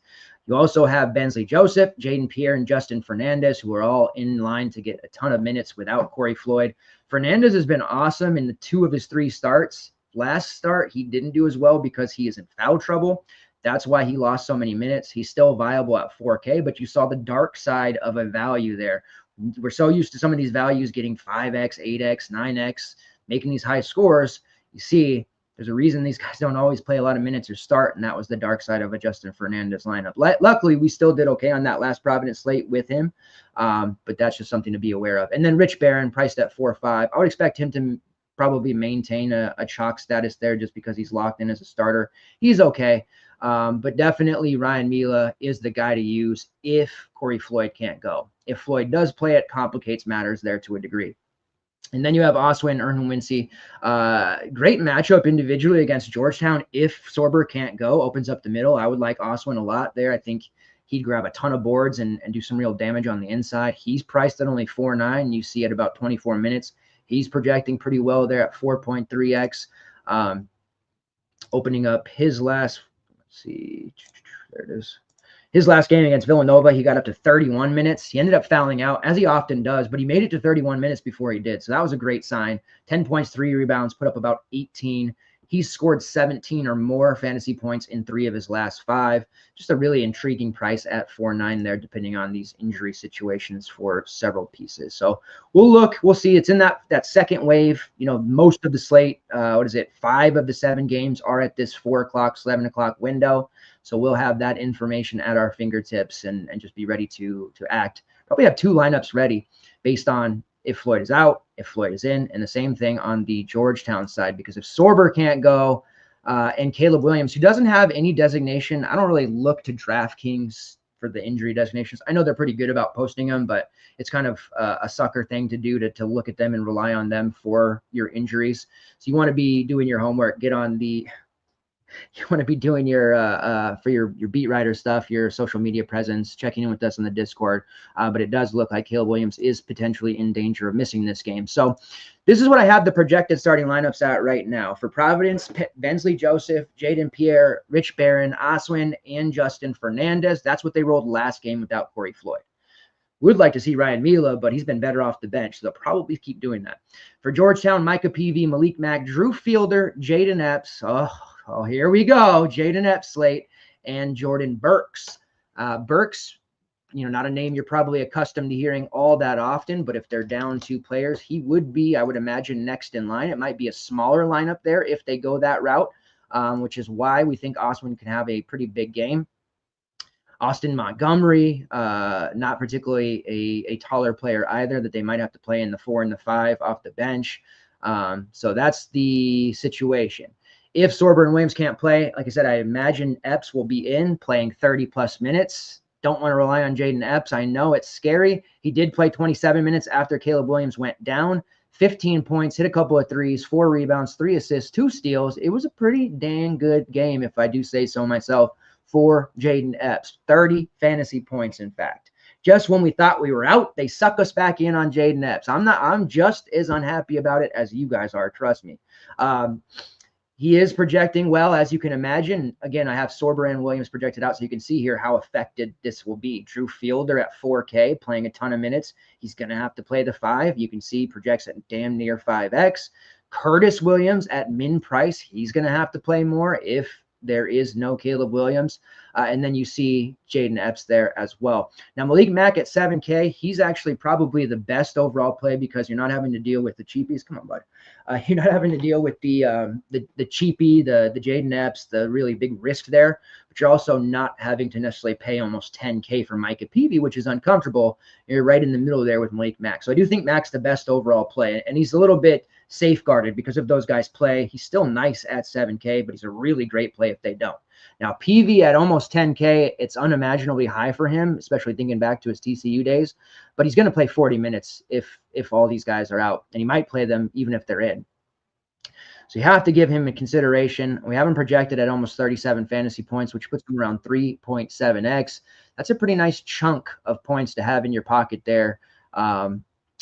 You also have Bensley Joseph, Jaden Pierre, and Justin Fernandez, who are all in line to get a ton of minutes without Corey Floyd. Fernandez has been awesome in the 2 of his 3 starts. Last start, he didn't do as well because he is in foul trouble. That's why he lost so many minutes. He's still viable at 4K, but you saw the dark side of a value there. We're so used to some of these values getting 5X, 8X, 9X, making these high scores. You see, there's a reason these guys don't always play a lot of minutes or start, and that was the dark side of a Justin Fernandez lineup. Luckily, we still did okay on that last Providence slate with him, but that's just something to be aware of. And then Rich Barron, priced at 4.5. I would expect him to probably maintain a chalk status there just because he's locked in as a starter. He's okay. But definitely Ryan Mila is the guy to use if Corey Floyd can't go. If Floyd does play, it complicates matters there to a degree. And then you have Oswin, Ernhunwincy. Great matchup individually against Georgetown. If Sorber can't go, opens up the middle. I would like Oswin a lot there. I think he'd grab a ton of boards and do some real damage on the inside. He's priced at only 4.9. You see at about 24 minutes. He's projecting pretty well there at 4.3x. Opening up his last, let's see, there it is. His last game against Villanova, he got up to 31 minutes. He ended up fouling out, as he often does, but he made it to 31 minutes before he did. So that was a great sign. 10 points, 3 rebounds, put up about 18. He's scored 17 or more fantasy points in 3 of his last 5. Just a really intriguing price at 4.9 there, depending on these injury situations for several pieces. So we'll look, we'll see. It's in that second wave. You know, most of the slate, 5 of the 7 games are at this 4 o'clock, 11 o'clock window. So we'll have that information at our fingertips and just be ready to act. Probably have 2 lineups ready based on if Floyd is out, if Floyd is in, and the same thing on the Georgetown side, because if Sorber can't go and Caleb Williams, who doesn't have any designation, I don't really look to DraftKings for the injury designations. I know they're pretty good about posting them, but it's kind of a sucker thing to do to look at them and rely on them for your injuries. So you want to be doing your homework, get on the you want to be doing your for your beat writer stuff, your social media presence, checking in with us on the Discord. But it does look like Caleb Williams is potentially in danger of missing this game. So this is what I have the projected starting lineups at right now. For Providence, Bensley Joseph, Jaden Pierre, Rich Barron, Oswin, and Justin Fernandez. That's what they rolled last game without Corey Floyd. Would like to see Ryan Mila, but he's been better off the bench, so they'll probably keep doing that. For Georgetown, Micah Peavy, Malik Mack, Drew Fielder, Jaden Epps. Oh, here we go. Jaden Epps slate and Jordan Burks. Burks, not a name you're probably accustomed to hearing all that often, but if they're down 2 players, he would be, I would imagine, next in line. It might be a smaller lineup there if they go that route, which is why we think Oswin can have a pretty big game. Austin Montgomery, not particularly a taller player either, that they might have to play in the 4 and the 5 off the bench. So that's the situation. If Sorber and Williams can't play, like I said, I imagine Epps will be in playing 30-plus minutes. Don't want to rely on Jaden Epps. I know it's scary. He did play 27 minutes after Caleb Williams went down. 15 points, hit a couple of threes, 4 rebounds, 3 assists, 2 steals. It was a pretty dang good game, if I do say so myself, for Jaden Epps. 30 fantasy points, in fact. Just when we thought we were out, they suck us back in on Jaden Epps. I'm just as unhappy about it as you guys are, trust me. He is projecting well, as you can imagine. Again, I have Sorber and Williams projected out, so you can see here how affected this will be. Drew Fielder at 4K, playing a ton of minutes. He's going to have to play the 5. You can see projects at damn near 5X. Curtis Williams at min price. He's going to have to play more if there is no Caleb Williams. And then you see Jaden Epps there as well. Now, Malik Mack at 7K, he's actually probably the best overall play because you're not having to deal with the cheapies. Come on, bud. You're not having to deal with the cheapie, the Jaden Epps, the really big risk there. But you're also not having to necessarily pay almost 10K for Micah Peavy, which is uncomfortable. You're right in the middle there with Malik Mack. So I do think Mack's the best overall play. And he's a little bit safeguarded because if those guys play. He's still nice at 7K, but he's a really great play if they don't. Now, PV at almost 10K, it's unimaginably high for him, especially thinking back to his TCU days. But he's going to play 40 minutes if all these guys are out, and he might play them even if they're in. So you have to give him a consideration. We have him projected at almost 37 fantasy points, which puts him around 3.7x. That's a pretty nice chunk of points to have in your pocket there.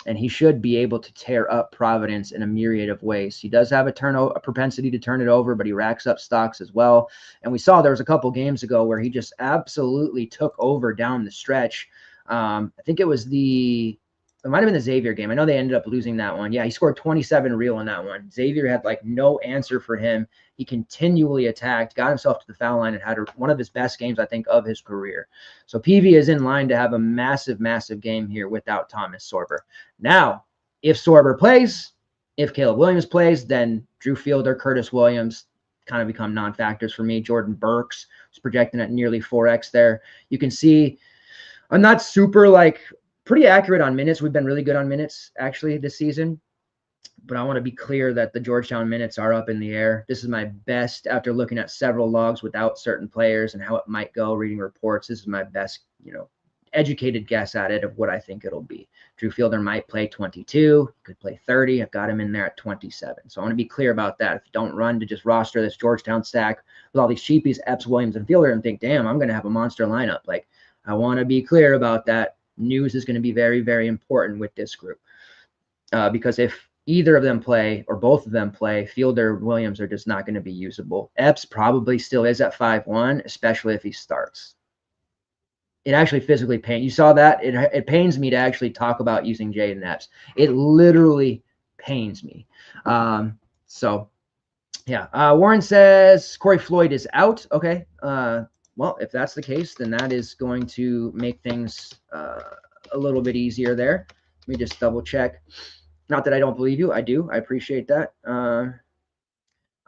And he should be able to tear up Providence in a myriad of ways. He does have a propensity to turn it over, but he racks up stocks as well. And we saw there was a couple games ago where he just absolutely took over down the stretch. I think it might have been the Xavier game. I know they ended up losing that one. Yeah, he scored 27 real in that one. Xavier had no answer for him. He continually attacked, got himself to the foul line, and had one of his best games, I think, of his career. So PV is in line to have a massive, massive game here without Thomas Sorber. Now, if Sorber plays, if Caleb Williams plays, then Drew Fielder, Curtis Williams kind of become non-factors for me. Jordan Burks is projecting at nearly 4x there. You can see I'm not super pretty accurate on minutes. We've been really good on minutes actually this season. but I want to be clear that the Georgetown minutes are up in the air. This is my best, after looking at several logs without certain players and how it might go, reading reports. This is my best, educated guess at it of what I think it'll be. Drew Fielder might play 22, could play 30. I've got him in there at 27. So I want to be clear about that. If you don't run to just roster this Georgetown stack with all these cheapies, Epps, Williams, and Fielder, and think, damn, I'm going to have a monster lineup. Like, I want to be clear about that. News is going to be very, very important with this group. Because if either of them play or both of them play, Fielder, Williams are just not going to be usable. Epps probably still is at 5-1, especially if he starts. It actually physically pains. You saw that? It pains me to actually talk about using Jaden Epps. It literally pains me. So, yeah. Warren says Corey Floyd is out. Okay. Well, if that's the case, then that is going to make things a little bit easier there. Let me just double check. Not that I don't believe you. I do. I appreciate that.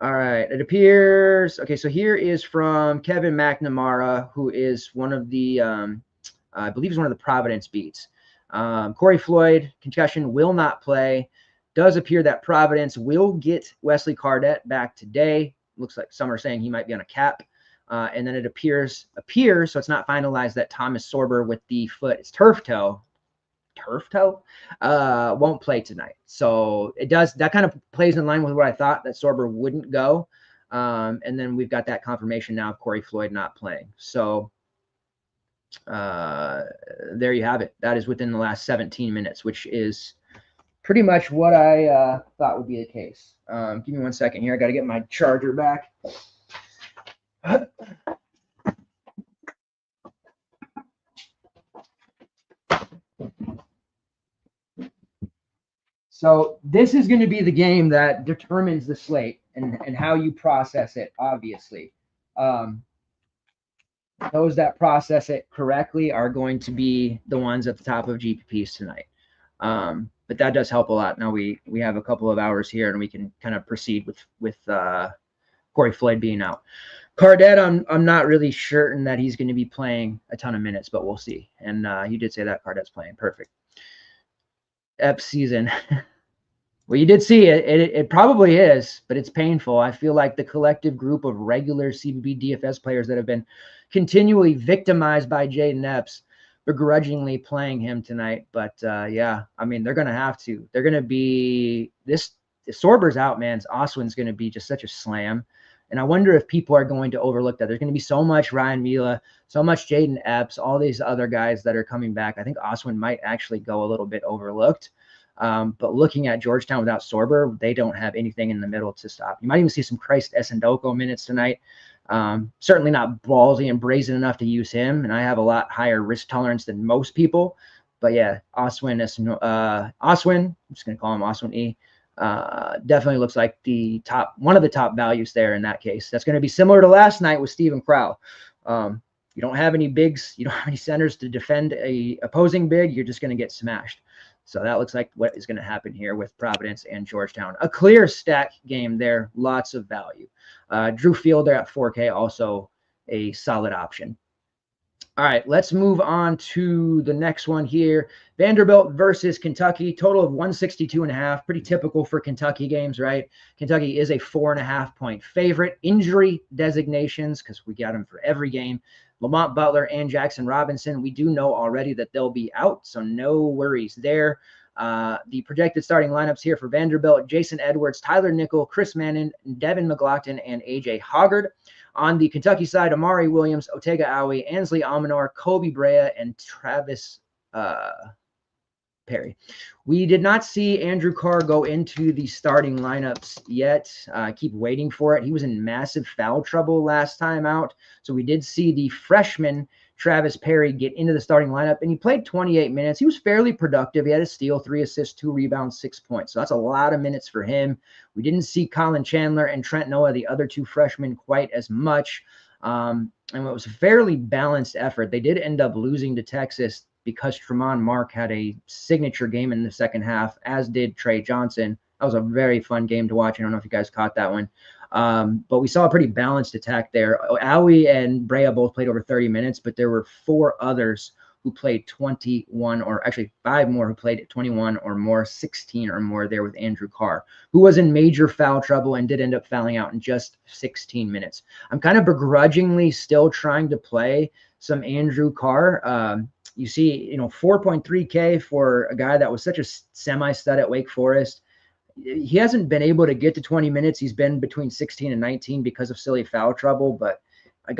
All right. It appears. Okay. So here is from Kevin McNamara, who is one of the, I believe he's one of the Providence beats. Corey Floyd, concussion, will not play. Does appear that Providence will get Wesley Cardette back today. Looks like some are saying he might be on a cap. And then it appears, so it's not finalized, that Thomas Sorber with the foot, it's turf toe, won't play tonight. So it does, that kind of plays in line with what I thought, that Sorber wouldn't go. And then we've got that confirmation now of Corey Floyd not playing. So there you have it. That is within the last 17 minutes, which is pretty much what I thought would be the case. Give me 1 second here. I got to get my charger back. So this is going to be the game that determines the slate and how you process it, obviously. Those that process it correctly are going to be the ones at the top of GPPs tonight. But that does help a lot. Now we have a couple of hours here and we can kind of proceed with Corey Floyd being out. Cardette, I'm not really certain that he's going to be playing a ton of minutes, but we'll see. And you did say that Cardette's playing. Perfect. Epps season. Well, you did see it. It probably is, but it's painful. I feel like the collective group of regular CBB DFS players that have been continually victimized by Jaden Epps, begrudgingly playing him tonight. But yeah, I mean, they're going to have to. They're going to be this. Sorber's out, man. Oswin's going to be just such a slam. And I wonder if people are going to overlook that. There's going to be so much Ryan Mila, so much Jaden Epps, all these other guys that are coming back. I think Oswin might actually go a little bit overlooked. But looking at Georgetown without Sorber, they don't have anything in the middle to stop. You might even see some Christ Esendoko minutes tonight. Certainly not ballsy and brazen enough to use him. And I have a lot higher risk tolerance than most people. But yeah, Oswin, I'm just going to call him Oswin E. Definitely looks like one of the top values there in that case. That's going to be similar to last night with Stephen Crowell. You don't have any bigs, you don't have any centers to defend a opposing big, you're just going to get smashed. So that looks like what is going to happen here with Providence and Georgetown. A clear stack game there, lots of value. Drew Fielder at 4K, also a solid option. All right, let's move on to the next one here. Vanderbilt versus Kentucky, total of 162.5. Pretty typical for Kentucky games, right? Kentucky is a 4.5-point favorite. Injury designations, because we got them for every game. Lamont Butler and Jackson Robinson, we do know already that they'll be out, so no worries there. The projected starting lineups here for Vanderbilt: Jason Edwards, Tyler Nickel, Chris Mannon, Devin McLaughlin, and A.J. Hoggard. On the Kentucky side, Amari Williams, Otega Awi, Ansley Almanor, Kobe Brea, and Travis Perry. We did not see Andrew Carr go into the starting lineups yet. Keep waiting for it. He was in massive foul trouble last time out. So we did see the freshman Travis Perry get into the starting lineup, and he played 28 minutes. He was fairly productive. He had a steal, 3 assists, 2 rebounds, 6 points. So that's a lot of minutes for him. We didn't see Colin Chandler and Trent Noah, the other 2 freshmen, quite as much. And it was a fairly balanced effort. They did end up losing to Texas because Tremont Mark had a signature game in the second half, as did Trey Johnson. That was a very fun game to watch. I don't know if you guys caught that one. But we saw a pretty balanced attack there. Awi and Brea both played over 30 minutes, but there were 4 others who played 21, or actually 5 more who played 21 or more, 16 or more there with Andrew Carr, who was in major foul trouble and did end up fouling out in just 16 minutes. I'm kind of begrudgingly still trying to play some Andrew Carr. You see, 4.3K for a guy that was such a semi-stud at Wake Forest. He hasn't been able to get to 20 minutes. He's been between 16 and 19 because of silly foul trouble, but I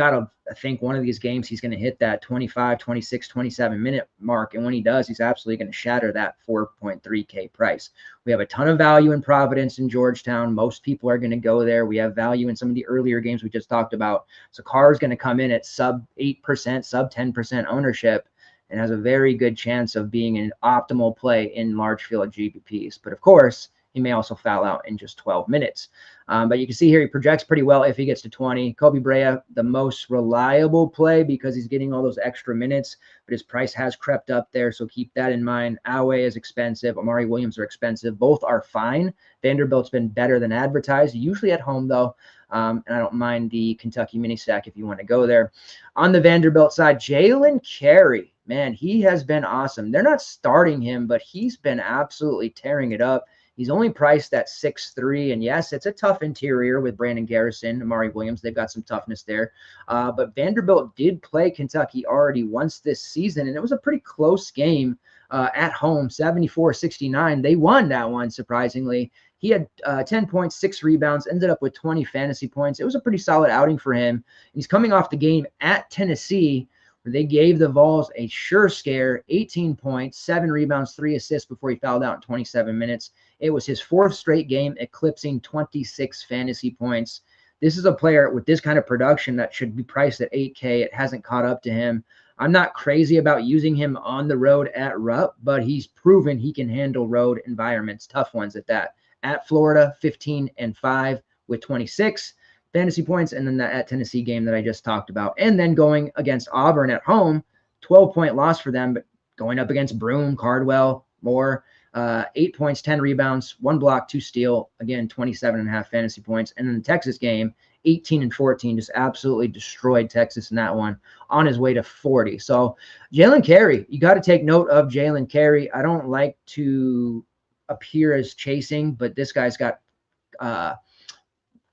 think one of these games he's going to hit that 25, 26, 27-minute mark, and when he does, he's absolutely going to shatter that 4.3K price. We have a ton of value in Providence and Georgetown. Most people are going to go there. We have value in some of the earlier games we just talked about. So Carr is going to come in at sub 8%, sub 10% ownership, and has a very good chance of being an optimal play in large field GPPs. But of course, he may also foul out in just 12 minutes. But you can see here he projects pretty well if he gets to 20. Kobe Brea, the most reliable play because he's getting all those extra minutes, but his price has crept up there, so keep that in mind. Awe is expensive. Amari Williams are expensive. Both are fine. Vanderbilt's been better than advertised, usually at home though. And I don't mind the Kentucky mini stack if you want to go there. On the Vanderbilt side, Jalen Carey, man, he has been awesome. They're not starting him, but he's been absolutely tearing it up. He's only priced at 6'3", and yes, it's a tough interior with Brandon Garrison, Amari Williams. They've got some toughness there. But Vanderbilt did play Kentucky already once this season, and it was a pretty close game at home, 74-69. They won that one, surprisingly. He had 10 points, 6 rebounds, ended up with 20 fantasy points. It was a pretty solid outing for him. He's coming off the game at Tennessee, where they gave the Vols a sure scare, 18 points, 7 rebounds, 3 assists before he fouled out in 27 minutes. It was his 4th straight game, eclipsing 26 fantasy points. This is a player with this kind of production that should be priced at 8K. It hasn't caught up to him. I'm not crazy about using him on the road at Rupp, but he's proven he can handle road environments, tough ones at that. At Florida, 15-5 with 26 fantasy points, and then the at Tennessee game that I just talked about. And then going against Auburn at home, 12-point loss for them, but going up against Broome, Cardwell, Moore, 8 points, 10 rebounds, 1 block, 2 steal, again, 27.5 fantasy points. And then the Texas game, 18-14, just absolutely destroyed Texas in that one, on his way to 40. So Jalen Carey, you got to take note of Jalen Carey. I don't like to appear as chasing, but this guy's got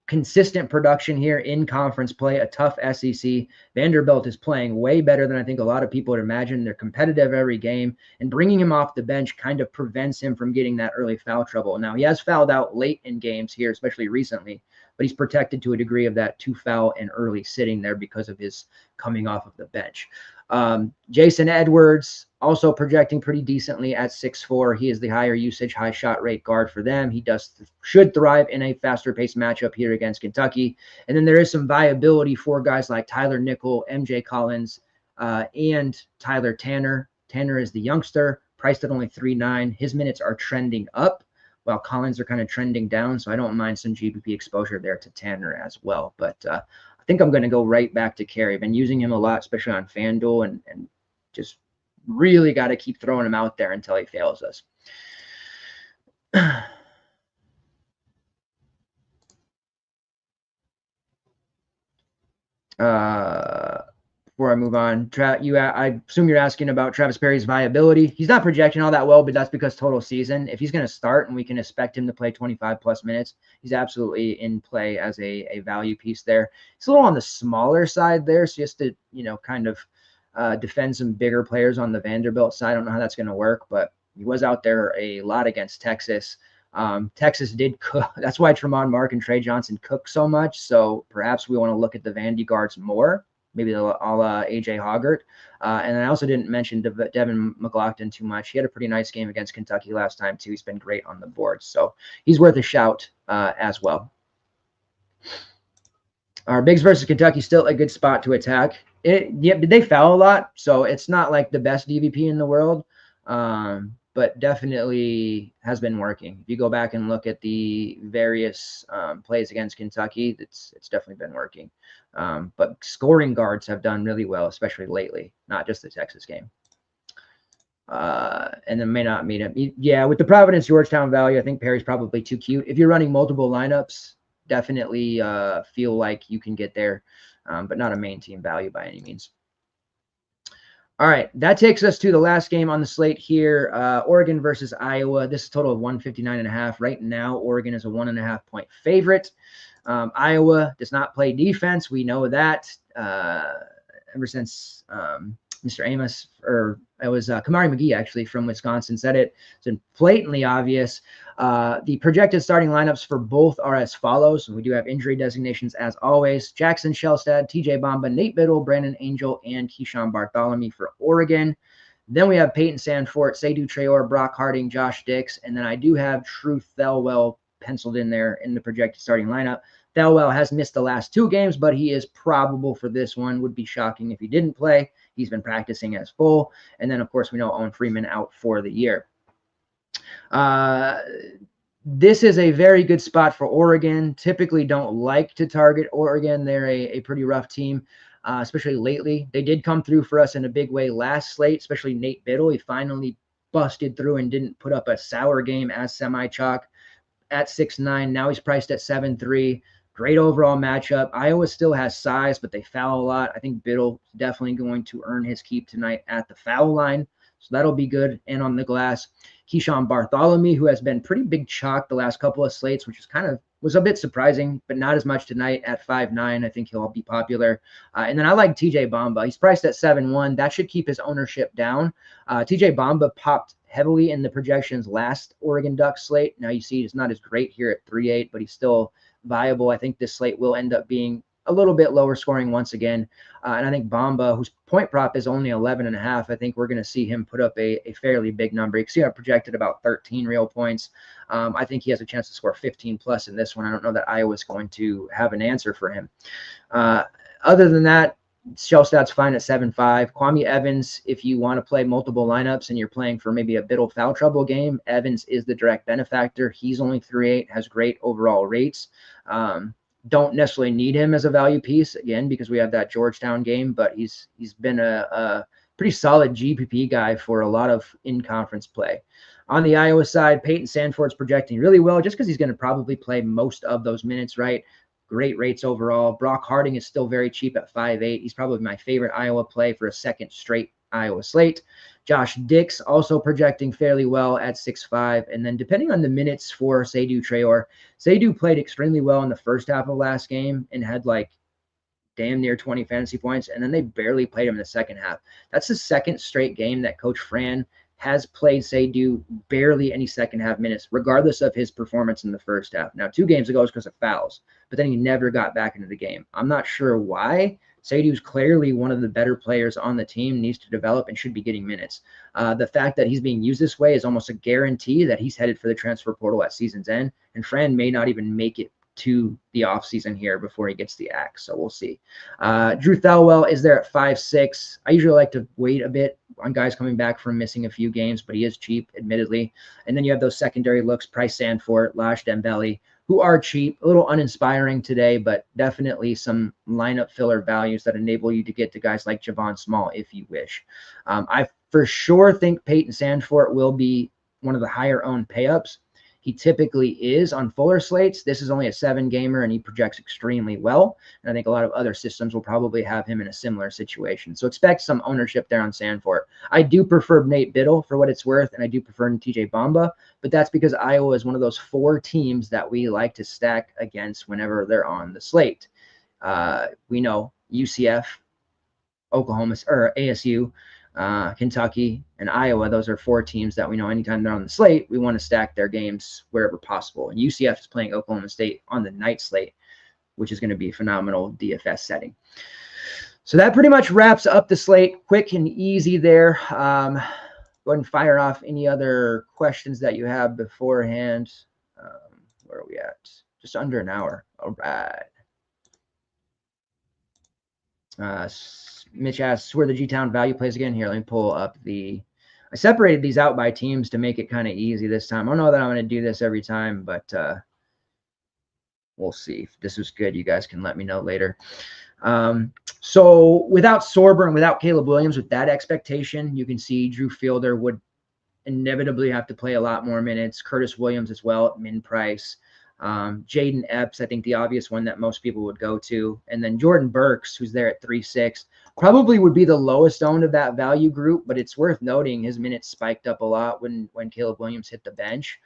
consistent production here in conference play, a tough SEC. Vanderbilt is playing way better than I think a lot of people would imagine. They're competitive every game, and bringing him off the bench kind of prevents him from getting that early foul trouble. Now, he has fouled out late in games here, especially recently, but he's protected to a degree of that 2 foul and early sitting there because of his coming off of the bench. Jason Edwards also projecting pretty decently at 6'4". He is the higher usage, high shot rate guard for them. He should thrive in a faster paced matchup here against Kentucky. And then there is some viability for guys like Tyler Nickel, MJ Collins, and Tyler Tanner. Tanner is the youngster, priced at only 3.9. His minutes are trending up, while Collins are kind of trending down. So I don't mind some GPP exposure there to Tanner as well. But I think I'm going to go right back to Carey. I've been using him a lot, especially on FanDuel, and just really got to keep throwing him out there until he fails us. Before I move on, I assume you're asking about Travis Perry's viability. He's not projecting all that well, but that's because total season. If he's going to start and we can expect him to play 25+ minutes, he's absolutely in play as a value piece there. It's a little on the smaller side there, so just to kind of defend some bigger players on the Vanderbilt side. I don't know how that's going to work, but he was out there a lot against Texas. Texas did cook. That's why Tremont Mark and Trey Johnson cook so much. So perhaps we want to look at the Vandy guards more, maybe a la AJ Hoggart. And I also didn't mention Devin McLaughlin too much. He had a pretty nice game against Kentucky last time too. He's been great on the board. So he's worth a shout as well. Our Bigs versus Kentucky, still a good spot to attack. They foul a lot, so it's not like the best DVP in the world, but definitely has been working. If you go back and look at the various plays against Kentucky, it's definitely been working. But scoring guards have done really well, especially lately, not just the Texas game. And then may not meet him. Yeah, with the Providence Georgetown value, I think Perry's probably too cute. If you're running multiple lineups, definitely feel like you can get there, but not a main team value by any means. All right, that takes us to the last game on the slate here, Oregon versus Iowa. This is a total of 159.5. Right now, Oregon is a 1.5-point favorite. Iowa does not play defense. We know that ever since Mr. Amos, or it was Kamari McGee actually from Wisconsin said it. It's been blatantly obvious. The projected starting lineups for both are as follows. We do have injury designations as always. Jackson Shelstad, TJ Bamba, Nate Biddle, Brandon Angel, and Keyshawn Bartholomew for Oregon. Then we have Peyton Sandfort, Seydou Traore, Brock Harding, Josh Dix, and then I do have True Thelwell penciled in there in the projected starting lineup. Thelwell has missed the last 2 games, but he is probable for this one. Would be shocking if he didn't play. He's been practicing as full. And then, of course, we know Owen Freeman out for the year. This is a very good spot for Oregon. Typically don't like to target Oregon. They're a pretty rough team, especially lately. They did come through for us in a big way last slate, especially Nate Biddle. He finally busted through and didn't put up a sour game as semi-chalk at 6'9". Now he's priced at 7'3". Great overall matchup. Iowa still has size, but they foul a lot. I think Biddle is definitely going to earn his keep tonight at the foul line. So that'll be good. And on the glass, Keyshawn Bartholomew, who has been pretty big chalk the last couple of slates, which is was a bit surprising, but not as much tonight at 5'9". I think he'll be popular. And then I like TJ Bamba. He's priced at 7'1". That should keep his ownership down. TJ Bamba popped heavily in the projections last Oregon Ducks slate. Now you see it's not as great here at 3.8, but he's still viable. I think this slate will end up being a little bit lower scoring once again. And I think Bamba, whose point prop is only 11.5, I think we're going to see him put up a fairly big number. You can see I projected about 13 real points. I think he has a chance to score 15 plus in this one. I don't know that Iowa's going to have an answer for him. Other than that, Shellstad's fine at 7.5. Kwame Evans, if you want to play multiple lineups and you're playing for maybe a Biddle foul trouble game, Evans is the direct benefactor. He's only 3.8, has great overall rates. Don't necessarily need him as a value piece, again, because we have that Georgetown game, but he's been a pretty solid GPP guy for a lot of in-conference play. On the Iowa side, Peyton Sandfort's projecting really well just because he's going to probably play most of those minutes, right? Great rates overall. Brock Harding is still very cheap at 5.8. He's probably my favorite Iowa play for a second straight Iowa slate. Josh Dix also projecting fairly well at 6.5. And then depending on the minutes for Seydou Traore, Seydou played extremely well in the first half of last game and had like damn near 20 fantasy points. And then they barely played him in the second half. That's the second straight game that Coach Fran has played Seydou barely any second half minutes, regardless of his performance in the first half. Now, 2 games ago was because of fouls, but then he never got back into the game. I'm not sure why. Seydou's clearly one of the better players on the team, needs to develop and should be getting minutes. The fact that he's being used this way is almost a guarantee that he's headed for the transfer portal at season's end, and Fran may not even make it to the offseason here before he gets the axe. So we'll see. Drew Thelwell is there at 5.6. I usually like to wait a bit on guys coming back from missing a few games, but he is cheap, admittedly. And then you have those secondary looks, Price Sandfort, Lash Dembele, who are cheap, a little uninspiring today, but definitely some lineup filler values that enable you to get to guys like Javon Small if you wish. I for sure think Peyton Sandfort will be one of the higher owned pay-ups. He typically is on fuller slates. This is only a 7-gamer, and he projects extremely well. And I think a lot of other systems will probably have him in a similar situation. So expect some ownership there on Sandfort. I do prefer Nate Biddle for what it's worth, and I do prefer TJ Bamba, but that's because Iowa is one of those 4 teams that we like to stack against whenever they're on the slate. We know UCF, Oklahoma, or ASU, Kentucky, and Iowa. Those are 4 teams that we know anytime they're on the slate, we want to stack their games wherever possible. And UCF is playing Oklahoma State on the night slate, which is going to be a phenomenal DFS setting. So that pretty much wraps up the slate. Quick and easy there. Go ahead and fire off any other questions that you have beforehand. Where are we at? Just under an hour. All right. Mitch asks where the G-Town value plays again. Here, let me pull up I separated these out by teams to make it kind of easy this time. I don't know that I'm going to do this every time, but we'll see. If this was good, you guys can let me know later. So without Sorber and without Caleb Williams, with that expectation, you can see Drew Fielder would inevitably have to play a lot more minutes. Curtis Williams as well at min price. Jaden Epps, I think the obvious one that most people would go to. And then Jordan Burks, who's there at 3.6, probably would be the lowest owned of that value group, but it's worth noting his minutes spiked up a lot when Caleb Williams hit the bench.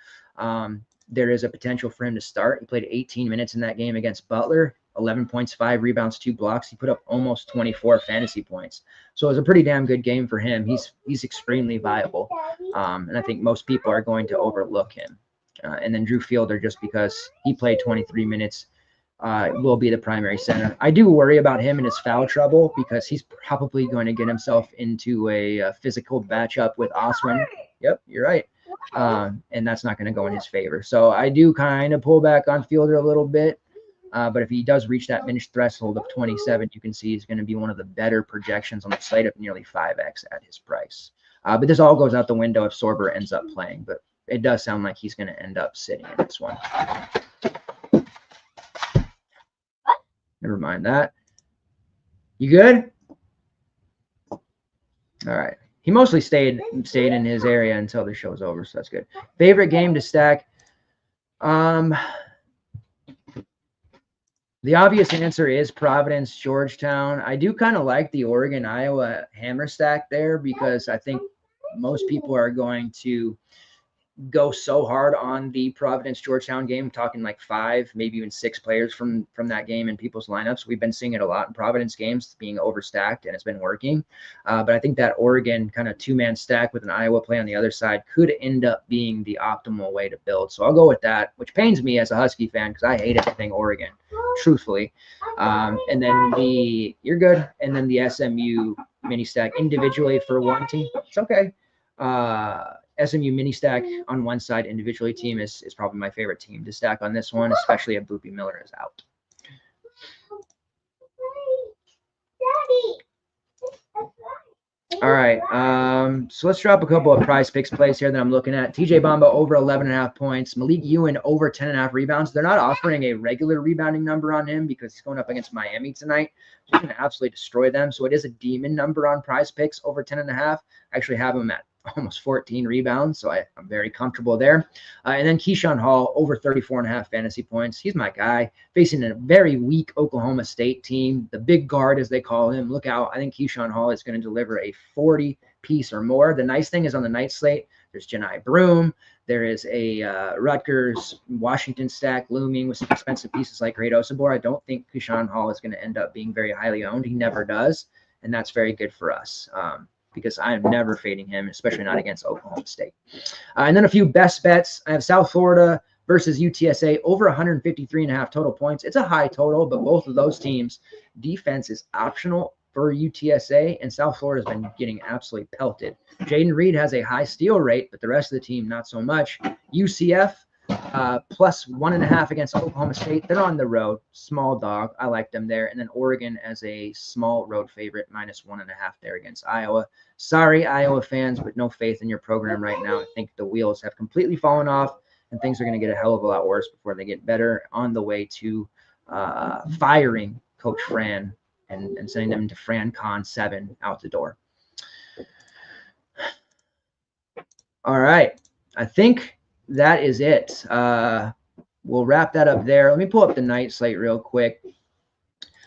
There is a potential for him to start. He played 18 minutes in that game against Butler, 11 points, 5 rebounds, 2 blocks. He put up almost 24 fantasy points. So it was a pretty damn good game for him. He's extremely viable. And I think most people are going to overlook him. And then Drew Fielder, just because he played 23 minutes, will be the primary center. I do worry about him and his foul trouble because he's probably going to get himself into a physical matchup with Oswin. Yep, you're right. And that's not going to go in his favor. So I do kind of pull back on Fielder a little bit. But if he does reach that minutes threshold of 27, you can see he's going to be one of the better projections on the slate of nearly 5x at his price. But this all goes out the window if Sorber ends up playing. But it does sound like he's going to end up sitting in this one. Never mind that. You good? All right. He mostly stayed in his area until the show's over, so that's good. Favorite game to stack? The obvious answer is Providence, Georgetown. I do kind of like the Oregon, Iowa hammer stack there because I think most people are going to go so hard on the Providence Georgetown game. I'm talking like 5, maybe even 6 players from that game in people's lineups. We've been seeing it a lot in Providence games being overstacked, and it's been working. But I think that Oregon kind of 2-man stack with an Iowa play on the other side could end up being the optimal way to build. So I'll go with that, which pains me as a Husky fan because I hate everything Oregon, truthfully. And then you're good. And then the SMU mini stack individually for one team. It's okay. SMU mini stack on one side, individually team is probably my favorite team to stack on this one, especially if Boopy Miller is out. All right, so let's drop a couple of prize picks plays here that I'm looking at. TJ Bamba over 11.5 points. Malik Ewan over 10.5 rebounds. They're not offering a regular rebounding number on him because he's going up against Miami tonight. So he's going to absolutely destroy them. So it is a demon number on prize picks over 10.5. I actually have him at almost 14 rebounds, so I'm very comfortable there. And then Keyshawn Hall over 34.5 fantasy points. He's my guy, facing a very weak Oklahoma State team, the big guard as they call him. Look out. I think Keyshawn Hall is going to deliver a 40-piece or more. The nice thing is on the night slate, there's Janai Broom. There is a Rutgers Washington stack looming with some expensive pieces like Great Osabor. I don't think Keyshawn Hall is going to end up being very highly owned. He never does, and that's very good for us. Because I am never fading him, especially not against Oklahoma State. And then a few best bets. I have South Florida versus UTSA over 153.5 total points. It's a high total, but both of those teams, defense is optional for UTSA, and South Florida has been getting absolutely pelted. Jaden Reed has a high steal rate, but the rest of the team, not so much. UCF, plus 1.5 against Oklahoma State. They're on the road. Small dog. I like them there. And then Oregon as a small road favorite, minus 1.5 there against Iowa. Sorry, Iowa fans, but no faith in your program right now. I think the wheels have completely fallen off, and things are going to get a hell of a lot worse before they get better on the way to firing Coach Fran and sending them to FranCon 7 out the door. All right. I think that is it. We'll wrap that up there. Let me pull up the night slate real quick.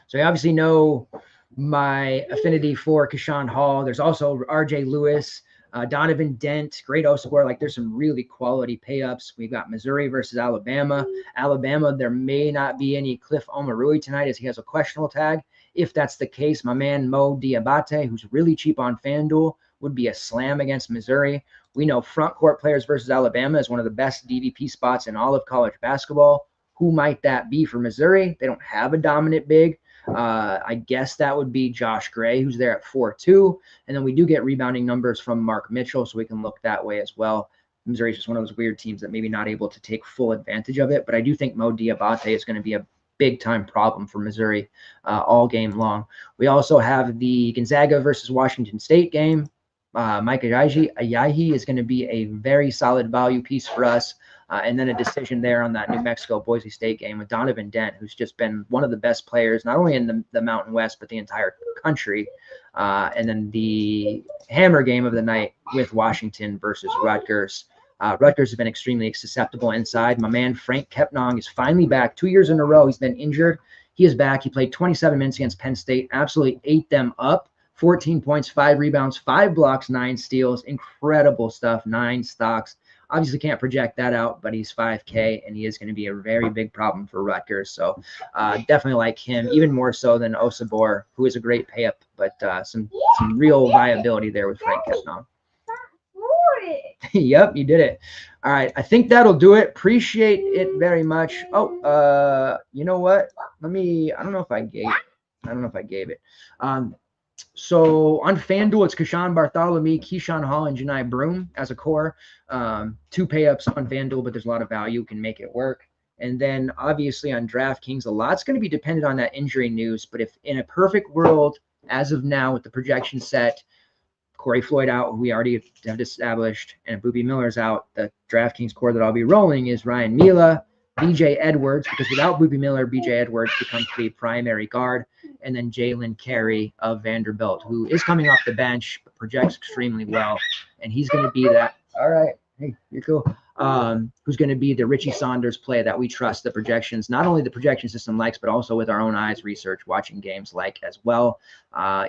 So you obviously know my affinity for Keyshawn Hall. There's also RJ Lewis, Donovan Dent, Great Osabor. Like there's some really quality pay-ups. We've got Missouri versus Alabama. Alabama, there may not be any Cliff Omarui tonight as he has a questionable tag. If that's the case, my man Mo Diabate, who's really cheap on FanDuel, would be a slam against Missouri. We know front court players versus Alabama is one of the best DVP spots in all of college basketball. Who might that be for Missouri? They don't have a dominant big. I guess that would be Josh Gray, who's there at 4.2. And then we do get rebounding numbers from Mark Mitchell, so we can look that way as well. Missouri is just one of those weird teams that maybe not able to take full advantage of it. But I do think Mo Diabate is going to be a big-time problem for Missouri all game long. We also have the Gonzaga versus Washington State game. Mike Ayahi is going to be a very solid value piece for us. And then a decision there on that New Mexico Boise State game with Donovan Dent, who's just been one of the best players, not only in the Mountain West, but the entire country. And then the hammer game of the night with Washington versus Rutgers. Rutgers has been extremely susceptible inside. My man Frank Kepnong is finally back. 2 years in a row he's been injured. He is back. He played 27 minutes against Penn State, absolutely ate them up. 14 points, 5 rebounds, 5 blocks, 9 steals. Incredible stuff. 9 stocks. Obviously can't project that out, but he's 5K, and he is going to be a very big problem for Rutgers. So definitely like him, even more so than Osabor, who is a great pay-up, but some real viability there with Frank Kepnong. Yep, you did it. All right, I think that'll do it. Appreciate it very much. Oh, you know what? I don't know if I gave it. So on FanDuel, it's Keyshawn Bartholomew, Keyshawn Hall, and Janai Broom as a core. 2 pay-ups on FanDuel, but there's a lot of value. Can make it work. And then obviously on DraftKings, a lot's going to be dependent on that injury news. But if in a perfect world, as of now, with the projection set, Corey Floyd out, who we already have established, and Boobie Miller's out, the DraftKings core that I'll be rolling is Ryan Mila, BJ Edwards, because without Boobie Miller, BJ Edwards becomes the primary guard, and then Jalen Carey of Vanderbilt, who is coming off the bench, but projects extremely well, and he's going to be that. All right, hey, you're cool. Who's going to be the Richie Saunders play that we trust the projections, not only the projection system likes, but also with our own eyes, research, watching games like as well.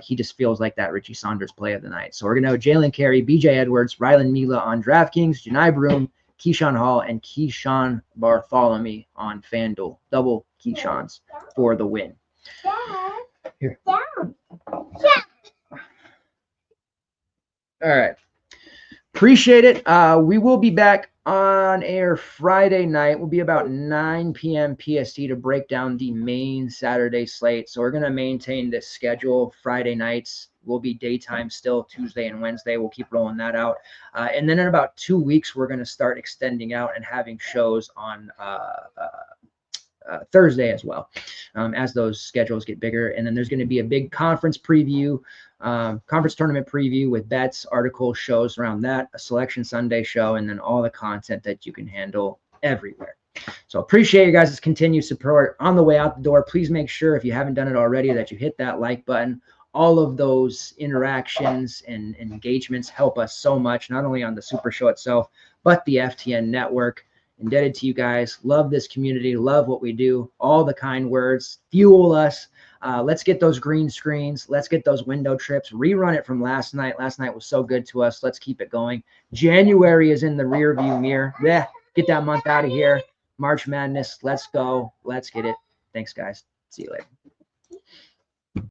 He just feels like that Richie Saunders play of the night. So we're going to have Jalen Carey, BJ Edwards, Rylan Mila on DraftKings, Janai Broom, Keyshawn Hall, and Keyshawn Bartholomew on FanDuel. Double Keyshawns for the win. Here. All right. Appreciate it. We will be back on air Friday night. Will be about 9 p.m. PST to break down the main Saturday slate. So we're going to maintain this schedule. Friday nights will be daytime still, Tuesday and Wednesday. We'll keep rolling that out. And then in about 2 weeks, we're going to start extending out and having shows on Thursday as well, as those schedules get bigger. And then there's going to be a big conference preview, conference tournament preview with bets, articles, shows around that, a Selection Sunday show, and then all the content that you can handle everywhere. So appreciate you guys' continued support on the way out the door. Please make sure, if you haven't done it already, that you hit that like button. All of those interactions and engagements help us so much, not only on the Super Show itself, but the FTN network. Indebted to you guys. Love this community. Love what we do. All the kind words fuel us. Let's get those green screens. Let's get those window trips. Rerun it from last night. Last night was so good to us. Let's keep it going. January is in the rear view mirror. Yeah, get that month out of here. March Madness. Let's go. Let's get it. Thanks, guys. See you later.